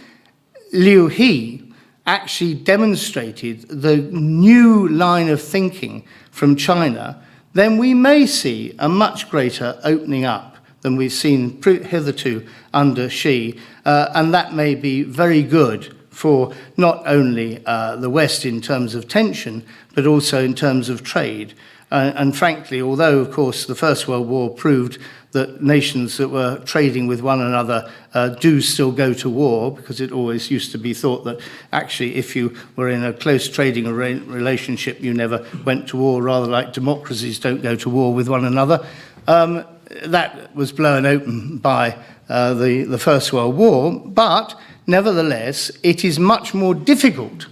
Liu He actually demonstrated the new line of thinking from China, then we may see a much greater opening up than we've seen hitherto under Xi, and that may be very good for not only the West in terms of tension, but also in terms of trade. And frankly, although, of course, the First World War proved that nations that were trading with one another do still go to war, because it always used to be thought that actually if you were in a close trading relationship, you never went to war, rather like democracies don't go to war with one another. That was blown open by the First World War, but nevertheless, it is much more difficult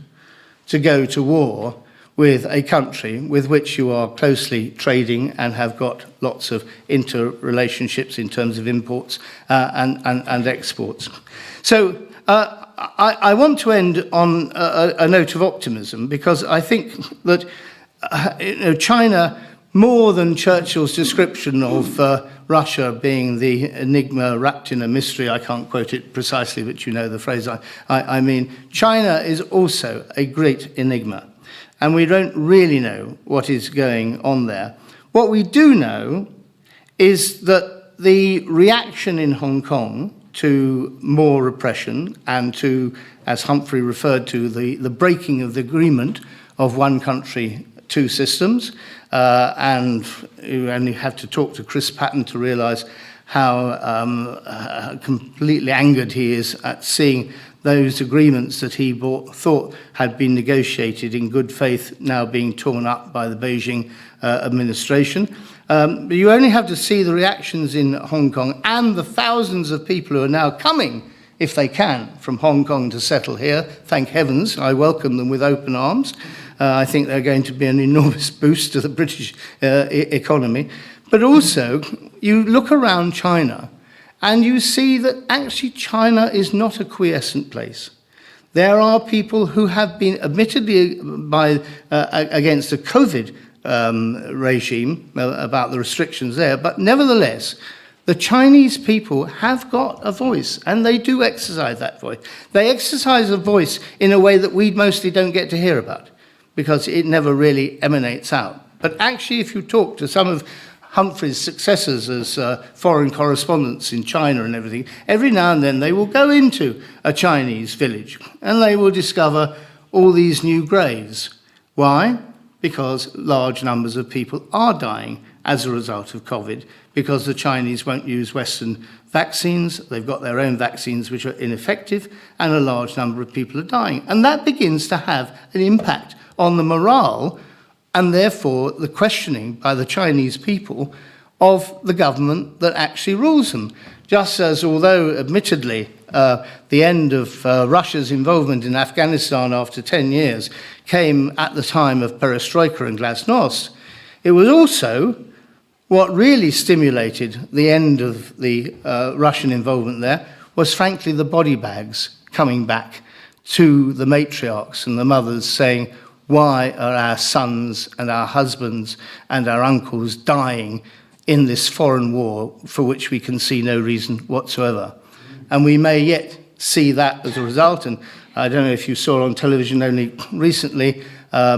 to go to war with a country with which you are closely trading and have got lots of interrelationships in terms of imports and exports. So I want to end on a note of optimism, because I think that China, more than Churchill's description of Russia being the enigma wrapped in a mystery, I can't quote it precisely, but you know the phrase I mean, China is also a great enigma. And we don't really know what is going on there. What we do know is that the reaction in Hong Kong to more repression and to, as Humphrey referred to, the breaking of the agreement of one country, two systems, and you only have to talk to Chris Patton to realise how completely angered he is at seeing those agreements that he thought had been negotiated in good faith now being torn up by the Beijing administration. But you only have to see the reactions in Hong Kong and the thousands of people who are now coming, if they can, from Hong Kong to settle here. Thank heavens, I welcome them with open arms. I think they're going to be an enormous boost to the British economy. But also, you look around China, and you see that actually China is not a quiescent place. There are people who have been admittedly against the COVID regime about the restrictions there, but nevertheless, the Chinese people have got a voice, and they do exercise that voice. They exercise a voice in a way that we mostly don't get to hear about, because it never really emanates out. But actually, if you talk to some of Humphrey's successors as foreign correspondents in China and everything, every now and then they will go into a Chinese village and they will discover all these new graves. Why? Because large numbers of people are dying as a result of COVID, because the Chinese won't use Western vaccines. They've got their own vaccines which are ineffective, and a large number of people are dying. And that begins to have an impact on the morale and therefore the questioning by the Chinese people of the government that actually rules them. Just as, although admittedly the end of Russia's involvement in Afghanistan after 10 years came at the time of perestroika and glasnost, it was also What really stimulated the end of the Russian involvement there was, frankly, the body bags coming back to the matriarchs and the mothers saying, why are our sons and our husbands and our uncles dying in this foreign war for which we can see no reason whatsoever? And we may yet see that as a result. And I don't know if you saw on television only recently, a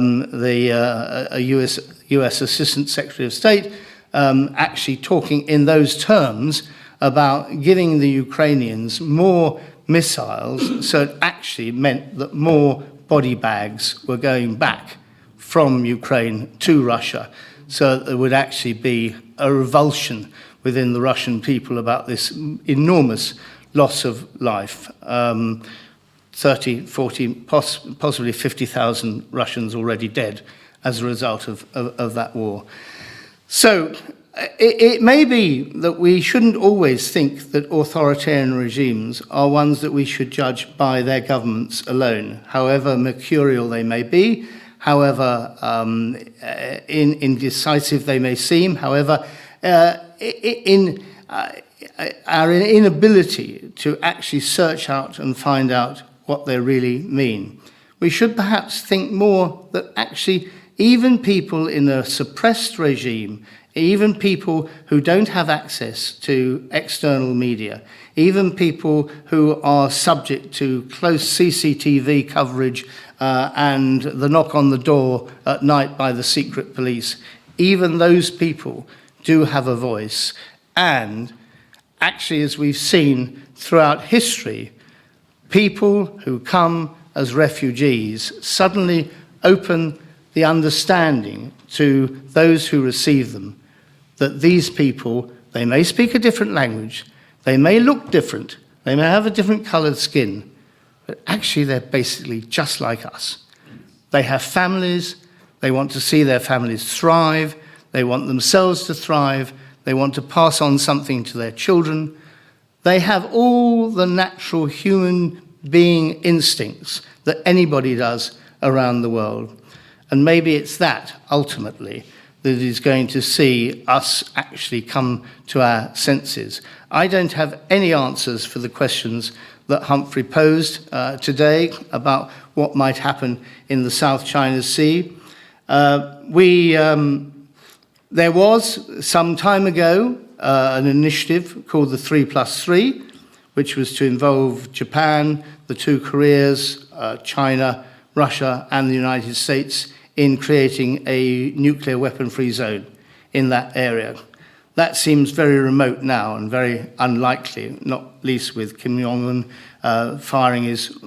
US Assistant Secretary of State actually talking in those terms about giving the Ukrainians more missiles, so it actually meant that more body bags were going back from Ukraine to Russia, so that there would actually be a revulsion within the Russian people about this enormous loss of life. 30, 40, possibly 50,000 Russians already dead as a result of that war. So it may be that we shouldn't always think that authoritarian regimes are ones that we should judge by their governments alone, however mercurial they may be, however indecisive they may seem, however our inability to actually search out and find out what they really mean. We should perhaps think more that actually even people in a suppressed regime, even people who don't have access to external media, even people who are subject to close CCTV coverage and the knock on the door at night by the secret police, even those people do have a voice. And actually, as we've seen throughout history, people who come as refugees suddenly open the understanding to those who receive them that these people, they may speak a different language, they may look different, they may have a different coloured skin, but actually they're basically just like us. They have families, they want to see their families thrive, they want themselves to thrive, they want to pass on something to their children. They have all the natural human being instincts that anybody does around the world. And maybe it's that, ultimately, that is going to see us actually come to our senses. I don't have any answers for the questions that Humphrey posed today about what might happen in the South China Sea. There was, some time ago, an initiative called the 3+3, which was to involve Japan, the two Koreas, China, Russia, and the United States in creating a nuclear weapon-free zone in that area. That seems very remote now and very unlikely, not least with Kim Jong-un firing his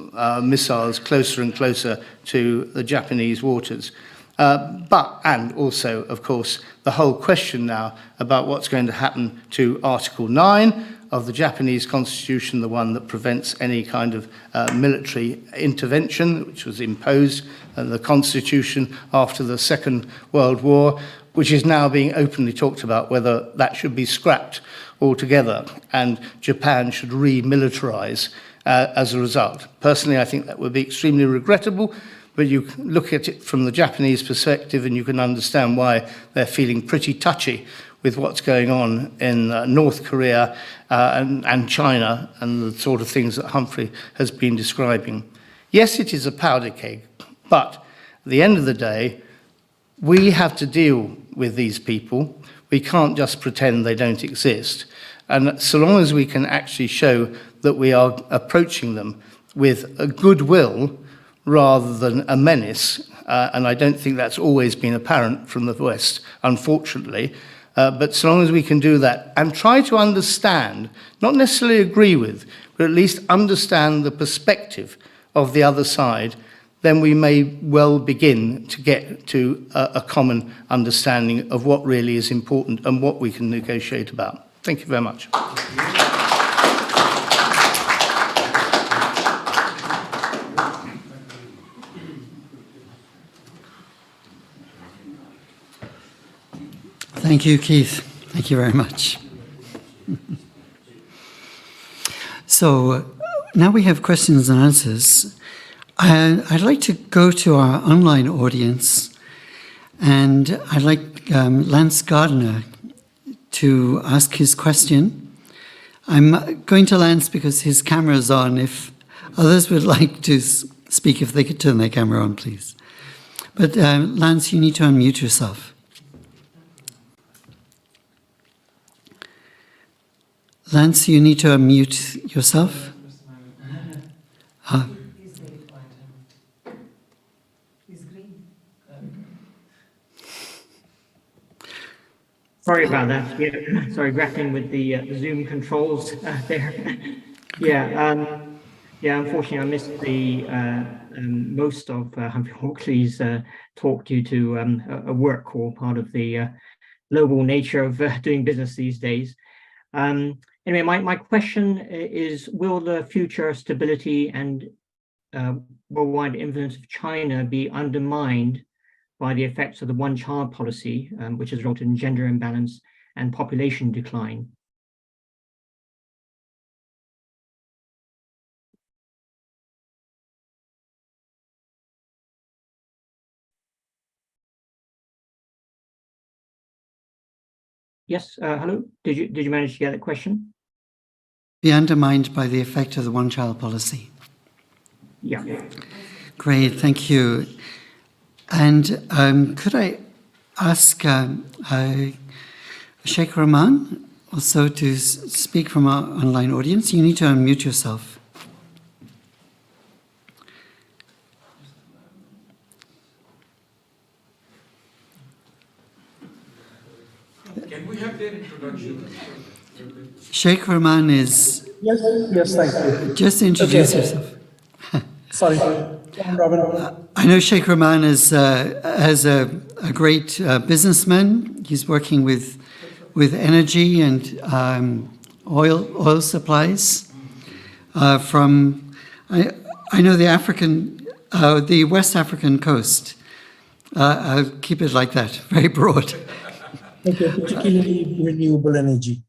missiles closer and closer to the Japanese waters. And also, of course, the whole question now about what's going to happen to Article 9 of the Japanese Constitution, the one that prevents any kind of military intervention, which was imposed in the Constitution after the Second World War, which is now being openly talked about whether that should be scrapped altogether and Japan should remilitarize as a result. Personally, I think that would be extremely regrettable, but you look at it from the Japanese perspective and you can understand why they're feeling pretty touchy with what's going on in North Korea and China and the sort of things that Humphrey has been describing. Yes, it is a powder keg, but at the end of the day, we have to deal with these people. We can't just pretend they don't exist. And so long as we can actually show that we are approaching them with a goodwill rather than a menace, and I don't think that's always been apparent from the West, unfortunately, but so long as we can do that and try to understand, not necessarily agree with, but at least understand the perspective of the other side, then we may well begin to get to a common understanding of what really is important and what we can negotiate about. Thank you very much. Thank you, Keith. Thank you very much. So now we have questions and answers. I'd like to go to our online audience, and I'd like Lance Gardner to ask his question. I'm going to Lance because his camera is on. If others would like to speak, if they could turn their camera on, please. But Lance, you need to unmute yourself. Lance, you need to unmute yourself. Sorry about that. Yeah, sorry, grappling with the Zoom controls there. Unfortunately, I missed the most of Humphrey Hawksley's talk due to a work call, part of the global nature of doing business these days. Anyway, my question is, will the future stability and worldwide influence of China be undermined by the effects of the one-child policy, which has resulted in gender imbalance and population decline? Yes, hello. Did you manage to get that question? Be undermined by the effect of the one-child policy. Yeah. Great, thank you. And could I ask Sheikh Rahman also to speak from our online audience? You need to unmute yourself. Can we have their introduction? Sheikh Rahman is... Yes, thank you. Just introduce yourself. Sorry, Robin. I know Sheikh Rahman is a great businessman. He's working with energy and oil supplies from I know the West African coast. I'll keep it like that, very broad. Okay, particularly renewable energy.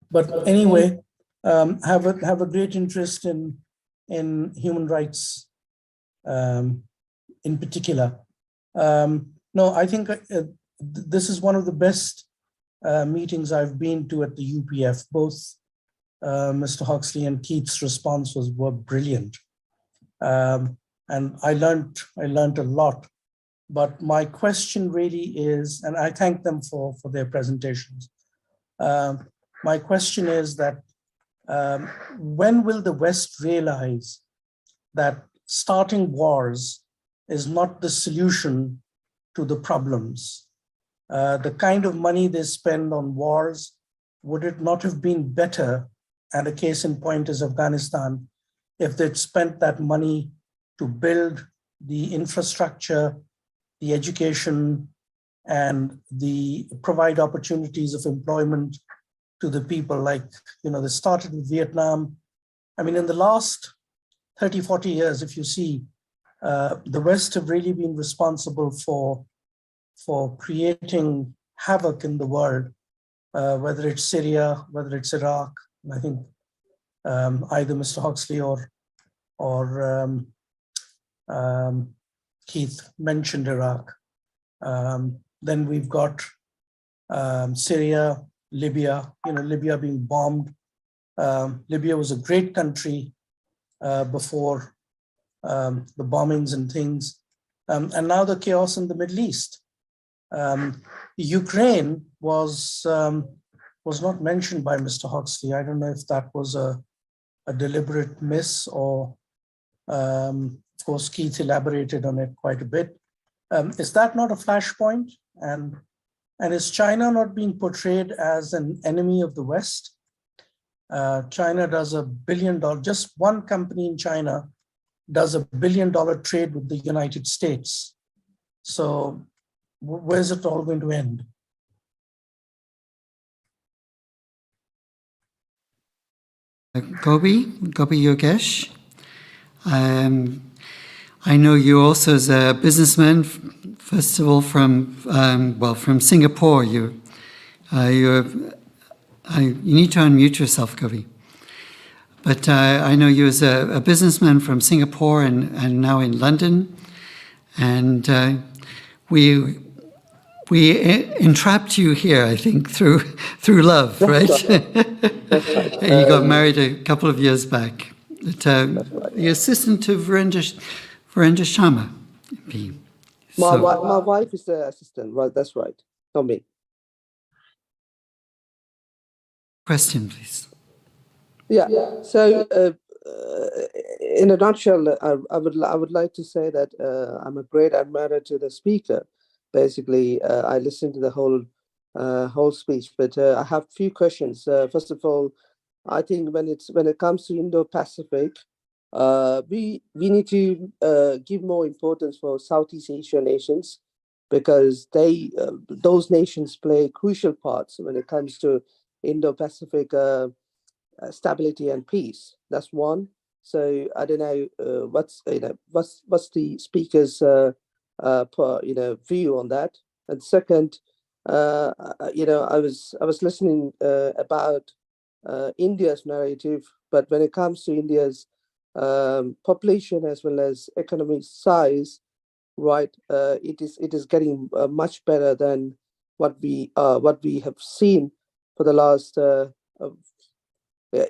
But anyway, have a great interest in human rights. In particular. No, I think this is one of the best meetings I've been to at the UPF. Both Mr. Hawksley and Keith's response were brilliant. And I learned a lot. But my question really is, and I thank them for their presentations. My question is that when will the West realize that starting wars is not the solution to the problems? The kind of money they spend on wars, would it not have been better, and a case in point is Afghanistan, if they'd spent that money to build the infrastructure, the education, and provide opportunities of employment to the people? Like, they started with Vietnam. I mean, in the last 30, 40 years, if you see, the West have really been responsible for creating havoc in the world, whether it's Syria, whether it's Iraq. And I think either Mr. Hawksley or Keith mentioned Iraq. Then we've got Syria, Libya, Libya being bombed. Libya was a great country before the bombings and things, and now the chaos in the Middle East. Ukraine was not mentioned by Mr. Hawksley. I don't know if that was a deliberate miss, or of course Keith elaborated on it quite a bit. Is that not a flashpoint? And is China not being portrayed as an enemy of the West? China does $1 billion, just one company in China does $1 billion trade with the United States. So where's it all going to end? Gopi Yogesh. I know you also as a businessman, first of all from Singapore. You need to unmute yourself, Gopi. But I know you as a businessman from Singapore and now in London. And we we entrapped you here, I think, through love, right? That's right. You got married a couple of years back. But, the assistant to Virendra Sharma. MP. My wife is the assistant, right? That's right. Not me. Question, please. Yeah. So, in a nutshell, I would like to say that I'm a great admirer to the speaker. Basically, I listened to the whole speech, but I have a few questions. First of all, I think when it comes to Indo-Pacific, we need to give more importance for Southeast Asian nations, because those nations play crucial parts when it comes to Indo-Pacific stability and peace. That's one. So I don't know what's the speaker's view on that. And second, I was listening about India's narrative, but when it comes to India's population as well as economic size, right, it is getting much better than what we have seen for the last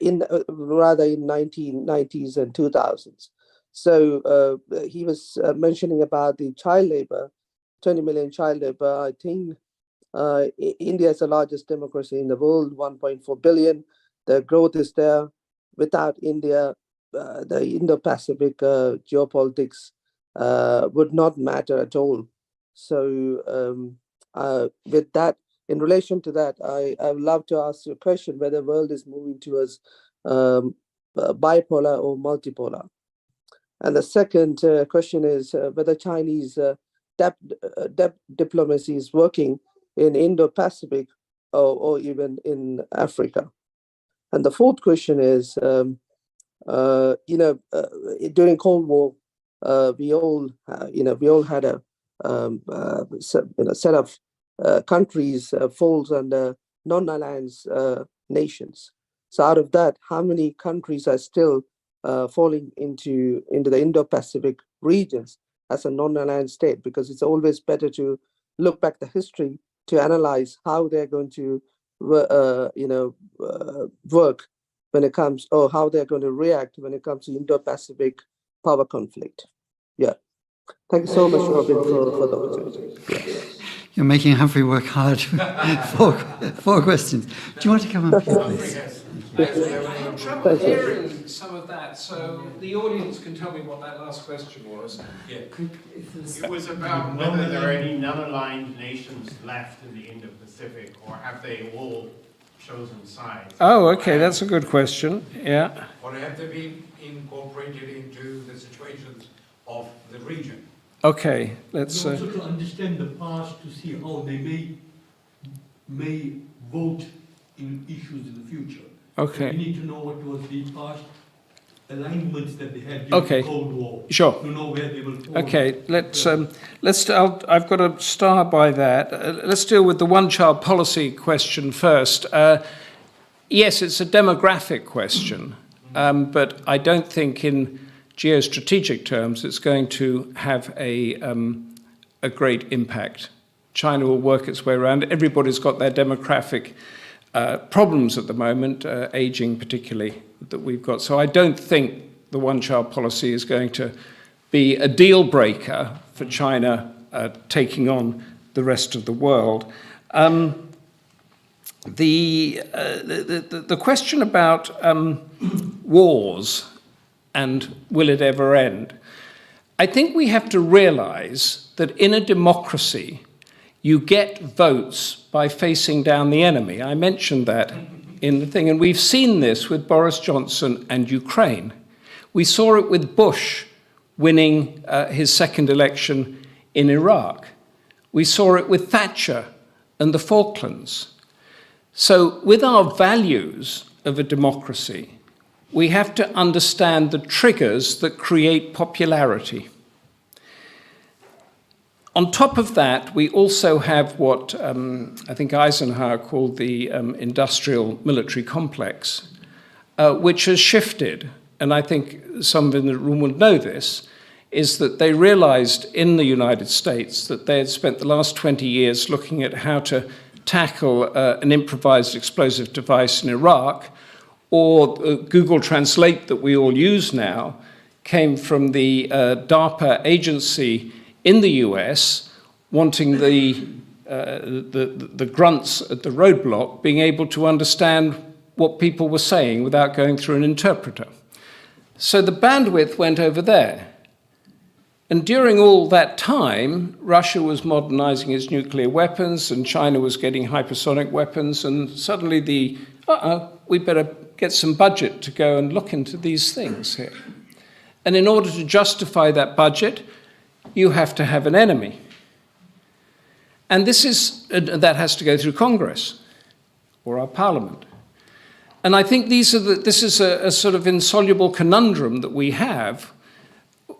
in 1990s and 2000s. So he was mentioning about the child labor, 20 million child labor. I think India is the largest democracy in the world, 1.4 billion. The growth is there. Without India, the Indo-Pacific geopolitics would not matter at all. So with that, in relation to that, I would love to ask you a question, whether the world is moving towards bipolar or multipolar. And the second question is whether Chinese diplomacy is working in Indo-Pacific or even in Africa. And the fourth question is, during Cold War, we all had a set of countries falls under non-alliance nations. So out of that, how many countries are still falling into the Indo-Pacific regions as a non-alliance state? Because it's always better to look back the history to analyze how they're going to work when it comes, or how they're going to react when it comes to Indo-Pacific power conflict. Yeah. Thank you so much, Robin, for the opportunity. Yeah. You're making Humphrey work hard. four questions. Do you want to come up here, please? I had trouble hearing some of that, so the audience can tell me what that last question was. Yeah. It was about whether there are any non-aligned nations left in the Indo-Pacific, or have they all chosen sides? Oh, okay, that's a good question. Yeah. Or have they been incorporated into the situations of the region? Okay, let's. Also to understand the past, to see how they may vote in issues in the future. Okay. So we need to know what was the past alignments that they had during the Cold War. Sure. To know where they will fall. Okay, I've got to start by that. Let's deal with the one-child policy question first. Yes, it's a demographic question, but I don't think in geostrategic terms it's going to have a great impact. China will work its way around. Everybody's got their demographic problems at the moment, aging particularly, that we've got. So I don't think the one-child policy is going to be a deal breaker for China taking on the rest of the world. The question about wars and will it ever end? I think we have to realize that in a democracy, you get votes by facing down the enemy. I mentioned that in the thing, and we've seen this with Boris Johnson and Ukraine. We saw it with Bush winning his second election in Iraq. We saw it with Thatcher and the Falklands. So with our values of a democracy, we have to understand the triggers that create popularity. On top of that, we also have what I think Eisenhower called the industrial military complex, which has shifted, and I think some in the room will know this. is that they realized in the United States that they had spent the last 20 years looking at how to tackle an improvised explosive device in Iraq, or Google Translate that we all use now came from the DARPA agency in the US, wanting the grunts at the roadblock being able to understand what people were saying without going through an interpreter. So the bandwidth went over there. And during all that time, Russia was modernizing its nuclear weapons and China was getting hypersonic weapons, and suddenly we better get some budget to go and look into these things here. And in order to justify that budget, you have to have an enemy. And that has to go through Congress or our parliament. And I think this is a sort of insoluble conundrum that we have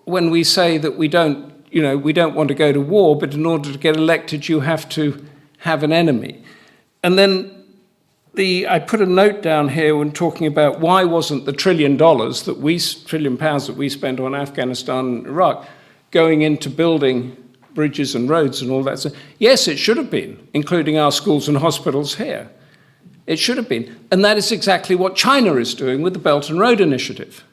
when we say that we don't want to go to war, but in order to get elected, you have to have an enemy. And then I put a note down here when talking about why wasn't the £1 trillion pounds that we spent on Afghanistan and Iraq going into building bridges and roads and all that. So, yes, it should have been, including our schools and hospitals here. It should have been. And that is exactly what China is doing with the Belt and Road Initiative.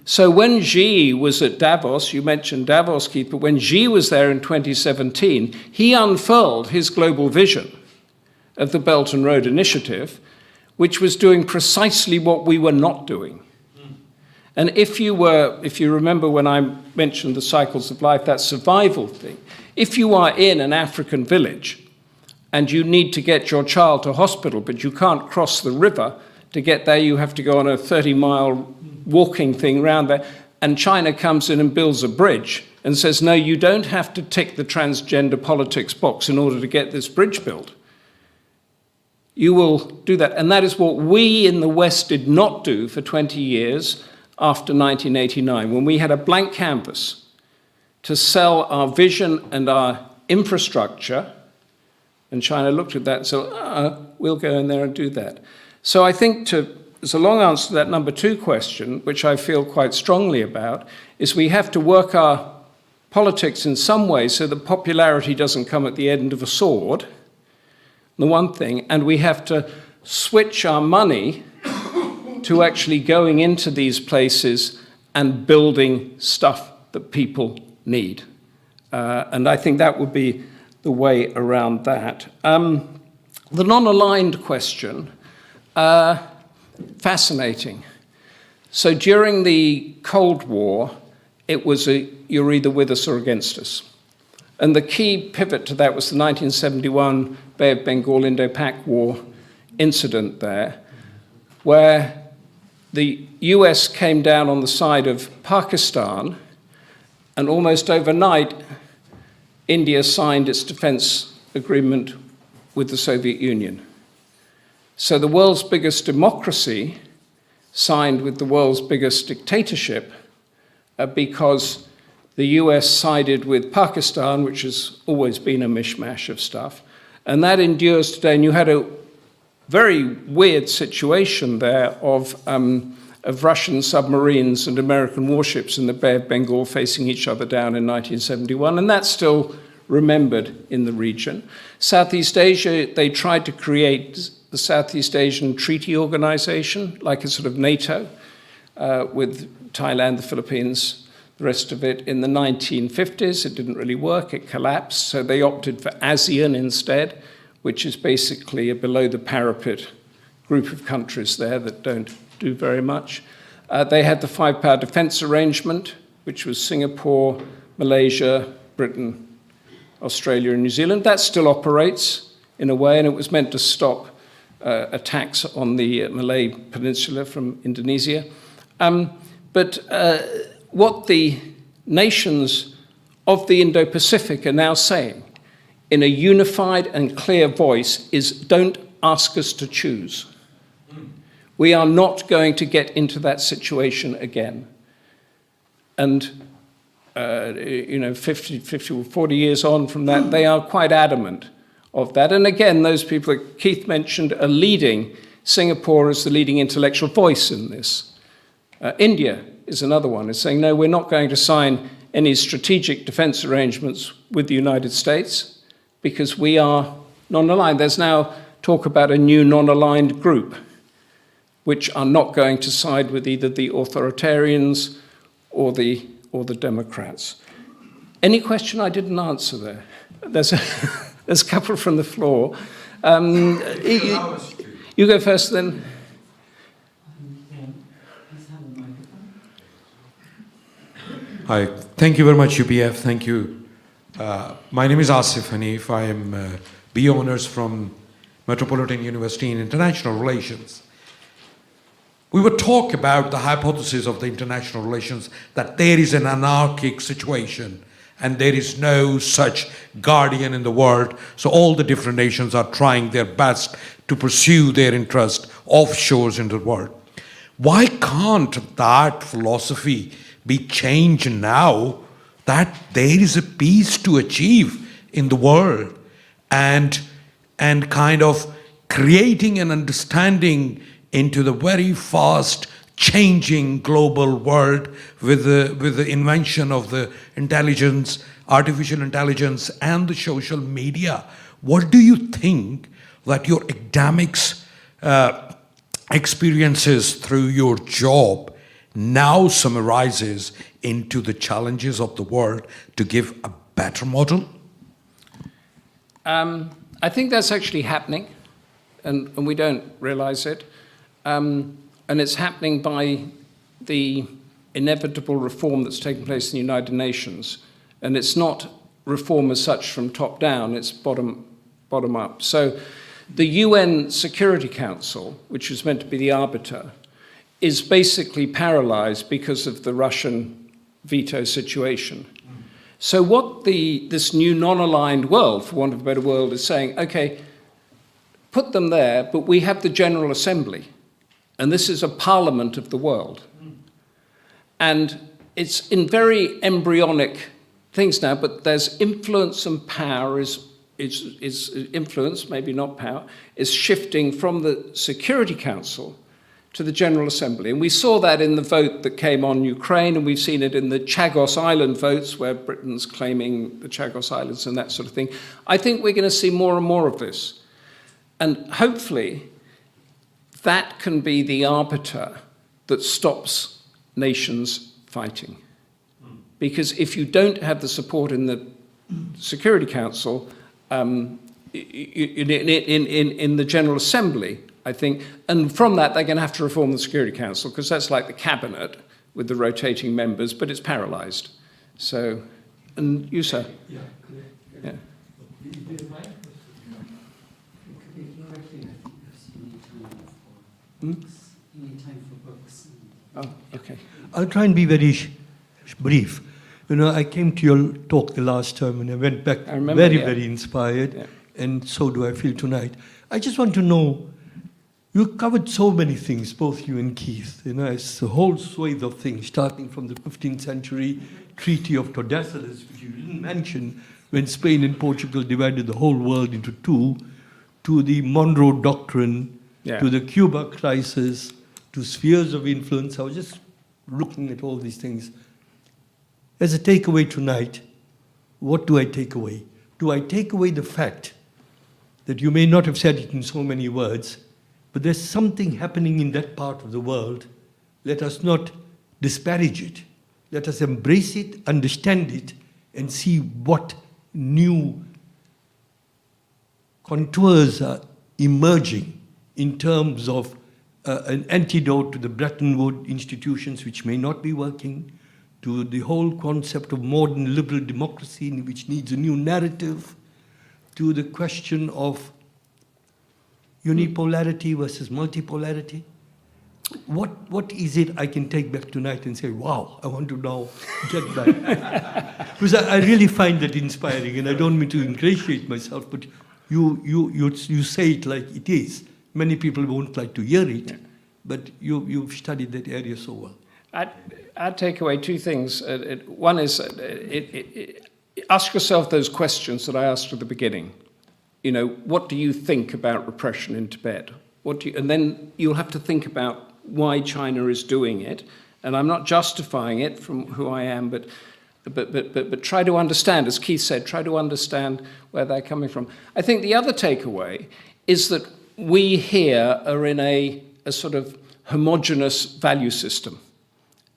So when Xi was at Davos, you mentioned Davos, Keith, but when Xi was there in 2017, he unfurled his global vision of the Belt and Road Initiative, which was doing precisely what we were not doing. And if you remember when I mentioned the cycles of life, that survival thing, if you are in an African village and you need to get your child to hospital, but you can't cross the river to get there, you have to go on a 30-mile walking thing around there, and China comes in and builds a bridge and says, no, you don't have to tick the transgender politics box in order to get this bridge built. You will do that. And that is what we in the West did not do for 20 years after 1989, when we had a blank canvas to sell our vision and our infrastructure, and China looked at that and said, we'll go in there and do that. So I think as a long answer to that number 2 question, which I feel quite strongly about, is we have to work our politics in some way so that popularity doesn't come at the end of a sword, the one thing, and we have to switch our money to actually going into these places and building stuff that people need. And I think that would be the way around that. The non-aligned question, fascinating. So during the Cold War, it was you're either with us or against us. And the key pivot to that was the 1971 Bay of Bengal Indo-Pak War incident there, where the US came down on the side of Pakistan, and almost overnight, India signed its defense agreement with the Soviet Union. So the world's biggest democracy signed with the world's biggest dictatorship because the US sided with Pakistan, which has always been a mishmash of stuff, and that endures today. And you had a very weird situation there of Russian submarines and American warships in the Bay of Bengal facing each other down in 1971, and that's still remembered in the region. Southeast Asia, they tried to create the Southeast Asian Treaty Organization, like a sort of NATO, with Thailand, the Philippines, the rest of it. In the 1950s, it didn't really work, it collapsed, so they opted for ASEAN instead, which is basically a below-the-parapet group of countries there that don't do very much. They had the five-power defense arrangement, which was Singapore, Malaysia, Britain, Australia, and New Zealand. That still operates in a way, and it was meant to stop attacks on the Malay Peninsula from Indonesia. But what the nations of the Indo-Pacific are now saying in a unified and clear voice is, don't ask us to choose. We are not going to get into that situation again. And 50 or 40 years on from that, they are quite adamant of that. And again, those people that Keith mentioned are leading. Singapore is the leading intellectual voice in this. India is another one. It's saying, no, we're not going to sign any strategic defense arrangements with the United States because we are non-aligned. There's now talk about a new non-aligned group, which are not going to side with either the authoritarians or the Democrats. Any question I didn't answer there? There's a couple from the floor. You go first, then. Hi, thank you very much, UPF. Thank you. My name is Asif Hanif. I am B Honours from Metropolitan University in International Relations. We would talk about the hypothesis of the international relations that there is an anarchic situation and there is no such guardian in the world. So all the different nations are trying their best to pursue their interest offshores in the world. Why can't that philosophy be changed now that there is a peace to achieve in the world and kind of creating an understanding into the very fast changing global world with the invention of the intelligence, artificial intelligence and the social media? What do you think that your academics experiences through your job now summarizes into the challenges of the world to give a better model? I think that's actually happening, and we don't realize it. And it's happening by the inevitable reform that's taking place in the United Nations. And it's not reform as such from top down, it's bottom up. So the UN Security Council, which was meant to be the arbiter, is basically paralyzed because of the Russian veto situation. So what this new non-aligned world, for want of a better word, is saying, okay, put them there, but we have the General Assembly, and this is a parliament of the world. And it's in very embryonic things now, but there's influence and power is influence, maybe not power, is shifting from the Security Council to the General Assembly. And we saw that in the vote that came on Ukraine, and we've seen it in the Chagos Island votes where Britain's claiming the Chagos Islands and that sort of thing. I think we're going to see more and more of this. And hopefully that can be the arbiter that stops nations fighting. Because if you don't have the support in the Security Council, in the General Assembly, I think, and from that they're going to have to reform the Security Council, because that's like the cabinet with the rotating members, but it's paralyzed. So, and you, sir? Yeah. Yeah. Oh, okay. I'll try and be very brief. You know, I came to your talk the last time and I went back very inspired, and so do I feel tonight. I just want to know, you covered so many things, both you and Keith. You know, it's a whole swathe of things, starting from the 15th century Treaty of Tordesillas, which you didn't mention, when Spain and Portugal divided the whole world into two, to the Monroe Doctrine, to the Cuba crisis, to spheres of influence. I was just looking at all these things. As a takeaway tonight, what do I take away? Do I take away the fact that you may not have said it in so many words, but there's something happening in that part of the world? Let us not disparage it. Let us embrace it, understand it, and see what new contours are emerging in terms of an antidote to the Bretton Woods institutions which may not be working, to the whole concept of modern liberal democracy which needs a new narrative, to the question of unipolarity versus multipolarity. What is it I can take back tonight and say, wow, I want to now get back? Because I really find that inspiring, and I don't mean to ingratiate myself, but you say it like it is. Many people won't like to hear it, but you've studied that area so well. I'd take away two things. One is, ask yourself those questions that I asked at the beginning. You know, what do you think about repression in Tibet? And then you'll have to think about why China is doing it, And I'm not justifying it from who I am, but try to understand, as Keith said, try to understand where they're coming from. I think the other takeaway is that we here are in a sort of homogenous value system,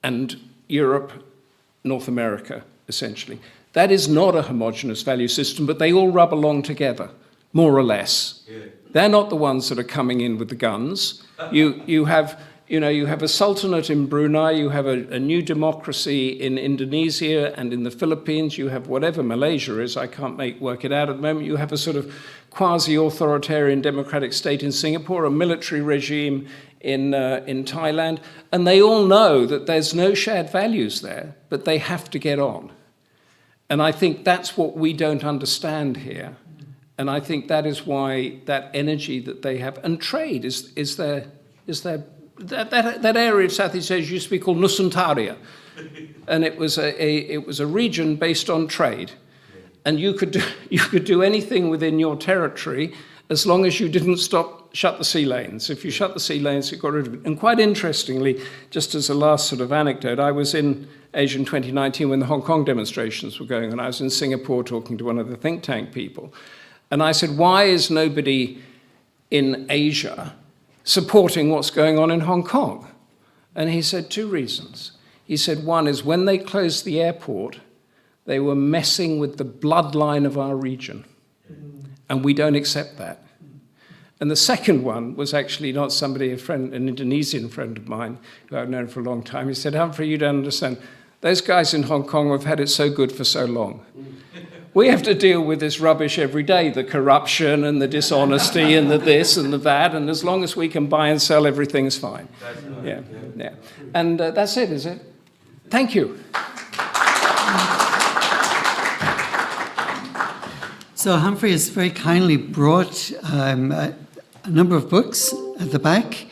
and Europe, North America, essentially. That is not a homogenous value system, but they all rub along together, more or less. Yeah. They're not the ones that are coming in with the guns. You have a sultanate in Brunei, you have a new democracy in Indonesia and in the Philippines, you have whatever Malaysia is, I can't work it out at the moment, you have a sort of quasi-authoritarian democratic state in Singapore, a military regime in Thailand, and they all know that there's no shared values there, but they have to get on. And I think that's what we don't understand here. And I think that is why that energy that they have, and trade is their that area of Southeast Asia used to be called Nusantara, and it was a region based on trade, and you could do anything within your territory as long as you didn't shut the sea lanes. If you shut the sea lanes, you got rid of it. And quite interestingly, just as a last sort of anecdote, I was in Asia in 2019 when the Hong Kong demonstrations were going on. I was in Singapore talking to one of the think tank people, and I said, why is nobody in Asia supporting what's going on in Hong Kong? And he said 2 reasons. He said, one is when they closed the airport, they were messing with the bloodline of our region, and we don't accept that. And the second one was actually not somebody, an Indonesian friend of mine who I've known for a long time. He said, Humphrey, you don't understand. Those guys in Hong Kong have had it so good for so long. We have to deal with this rubbish every day, the corruption and the dishonesty and the this and the that, and as long as we can buy and sell, everything's fine. Yeah. And that's it, is it? Thank you. So Humphrey has very kindly brought a number of books at the back,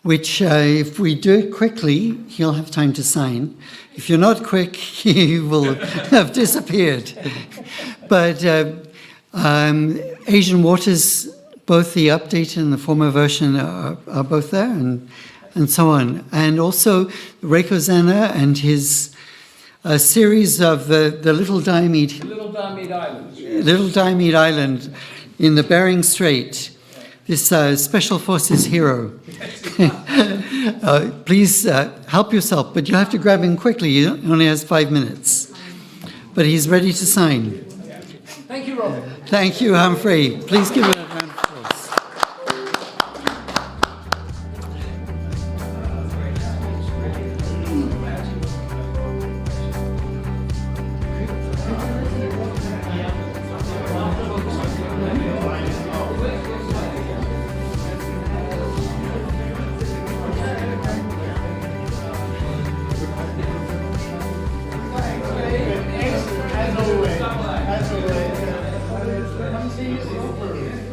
which if we do it quickly, he'll have time to sign. If you're not quick, he will have disappeared. But Asian Waters, both the update and the former version are both there, and so on. And also Reiko Zana and his series of the Little Diomede Island. Little Diomede Island in the Bering Strait. This Special Forces hero. Please help yourself, but you have to grab him quickly. He only has 5 minutes. But he's ready to sign. Thank you, Robin. Thank you, Humphrey. Please give it a round of applause. As always.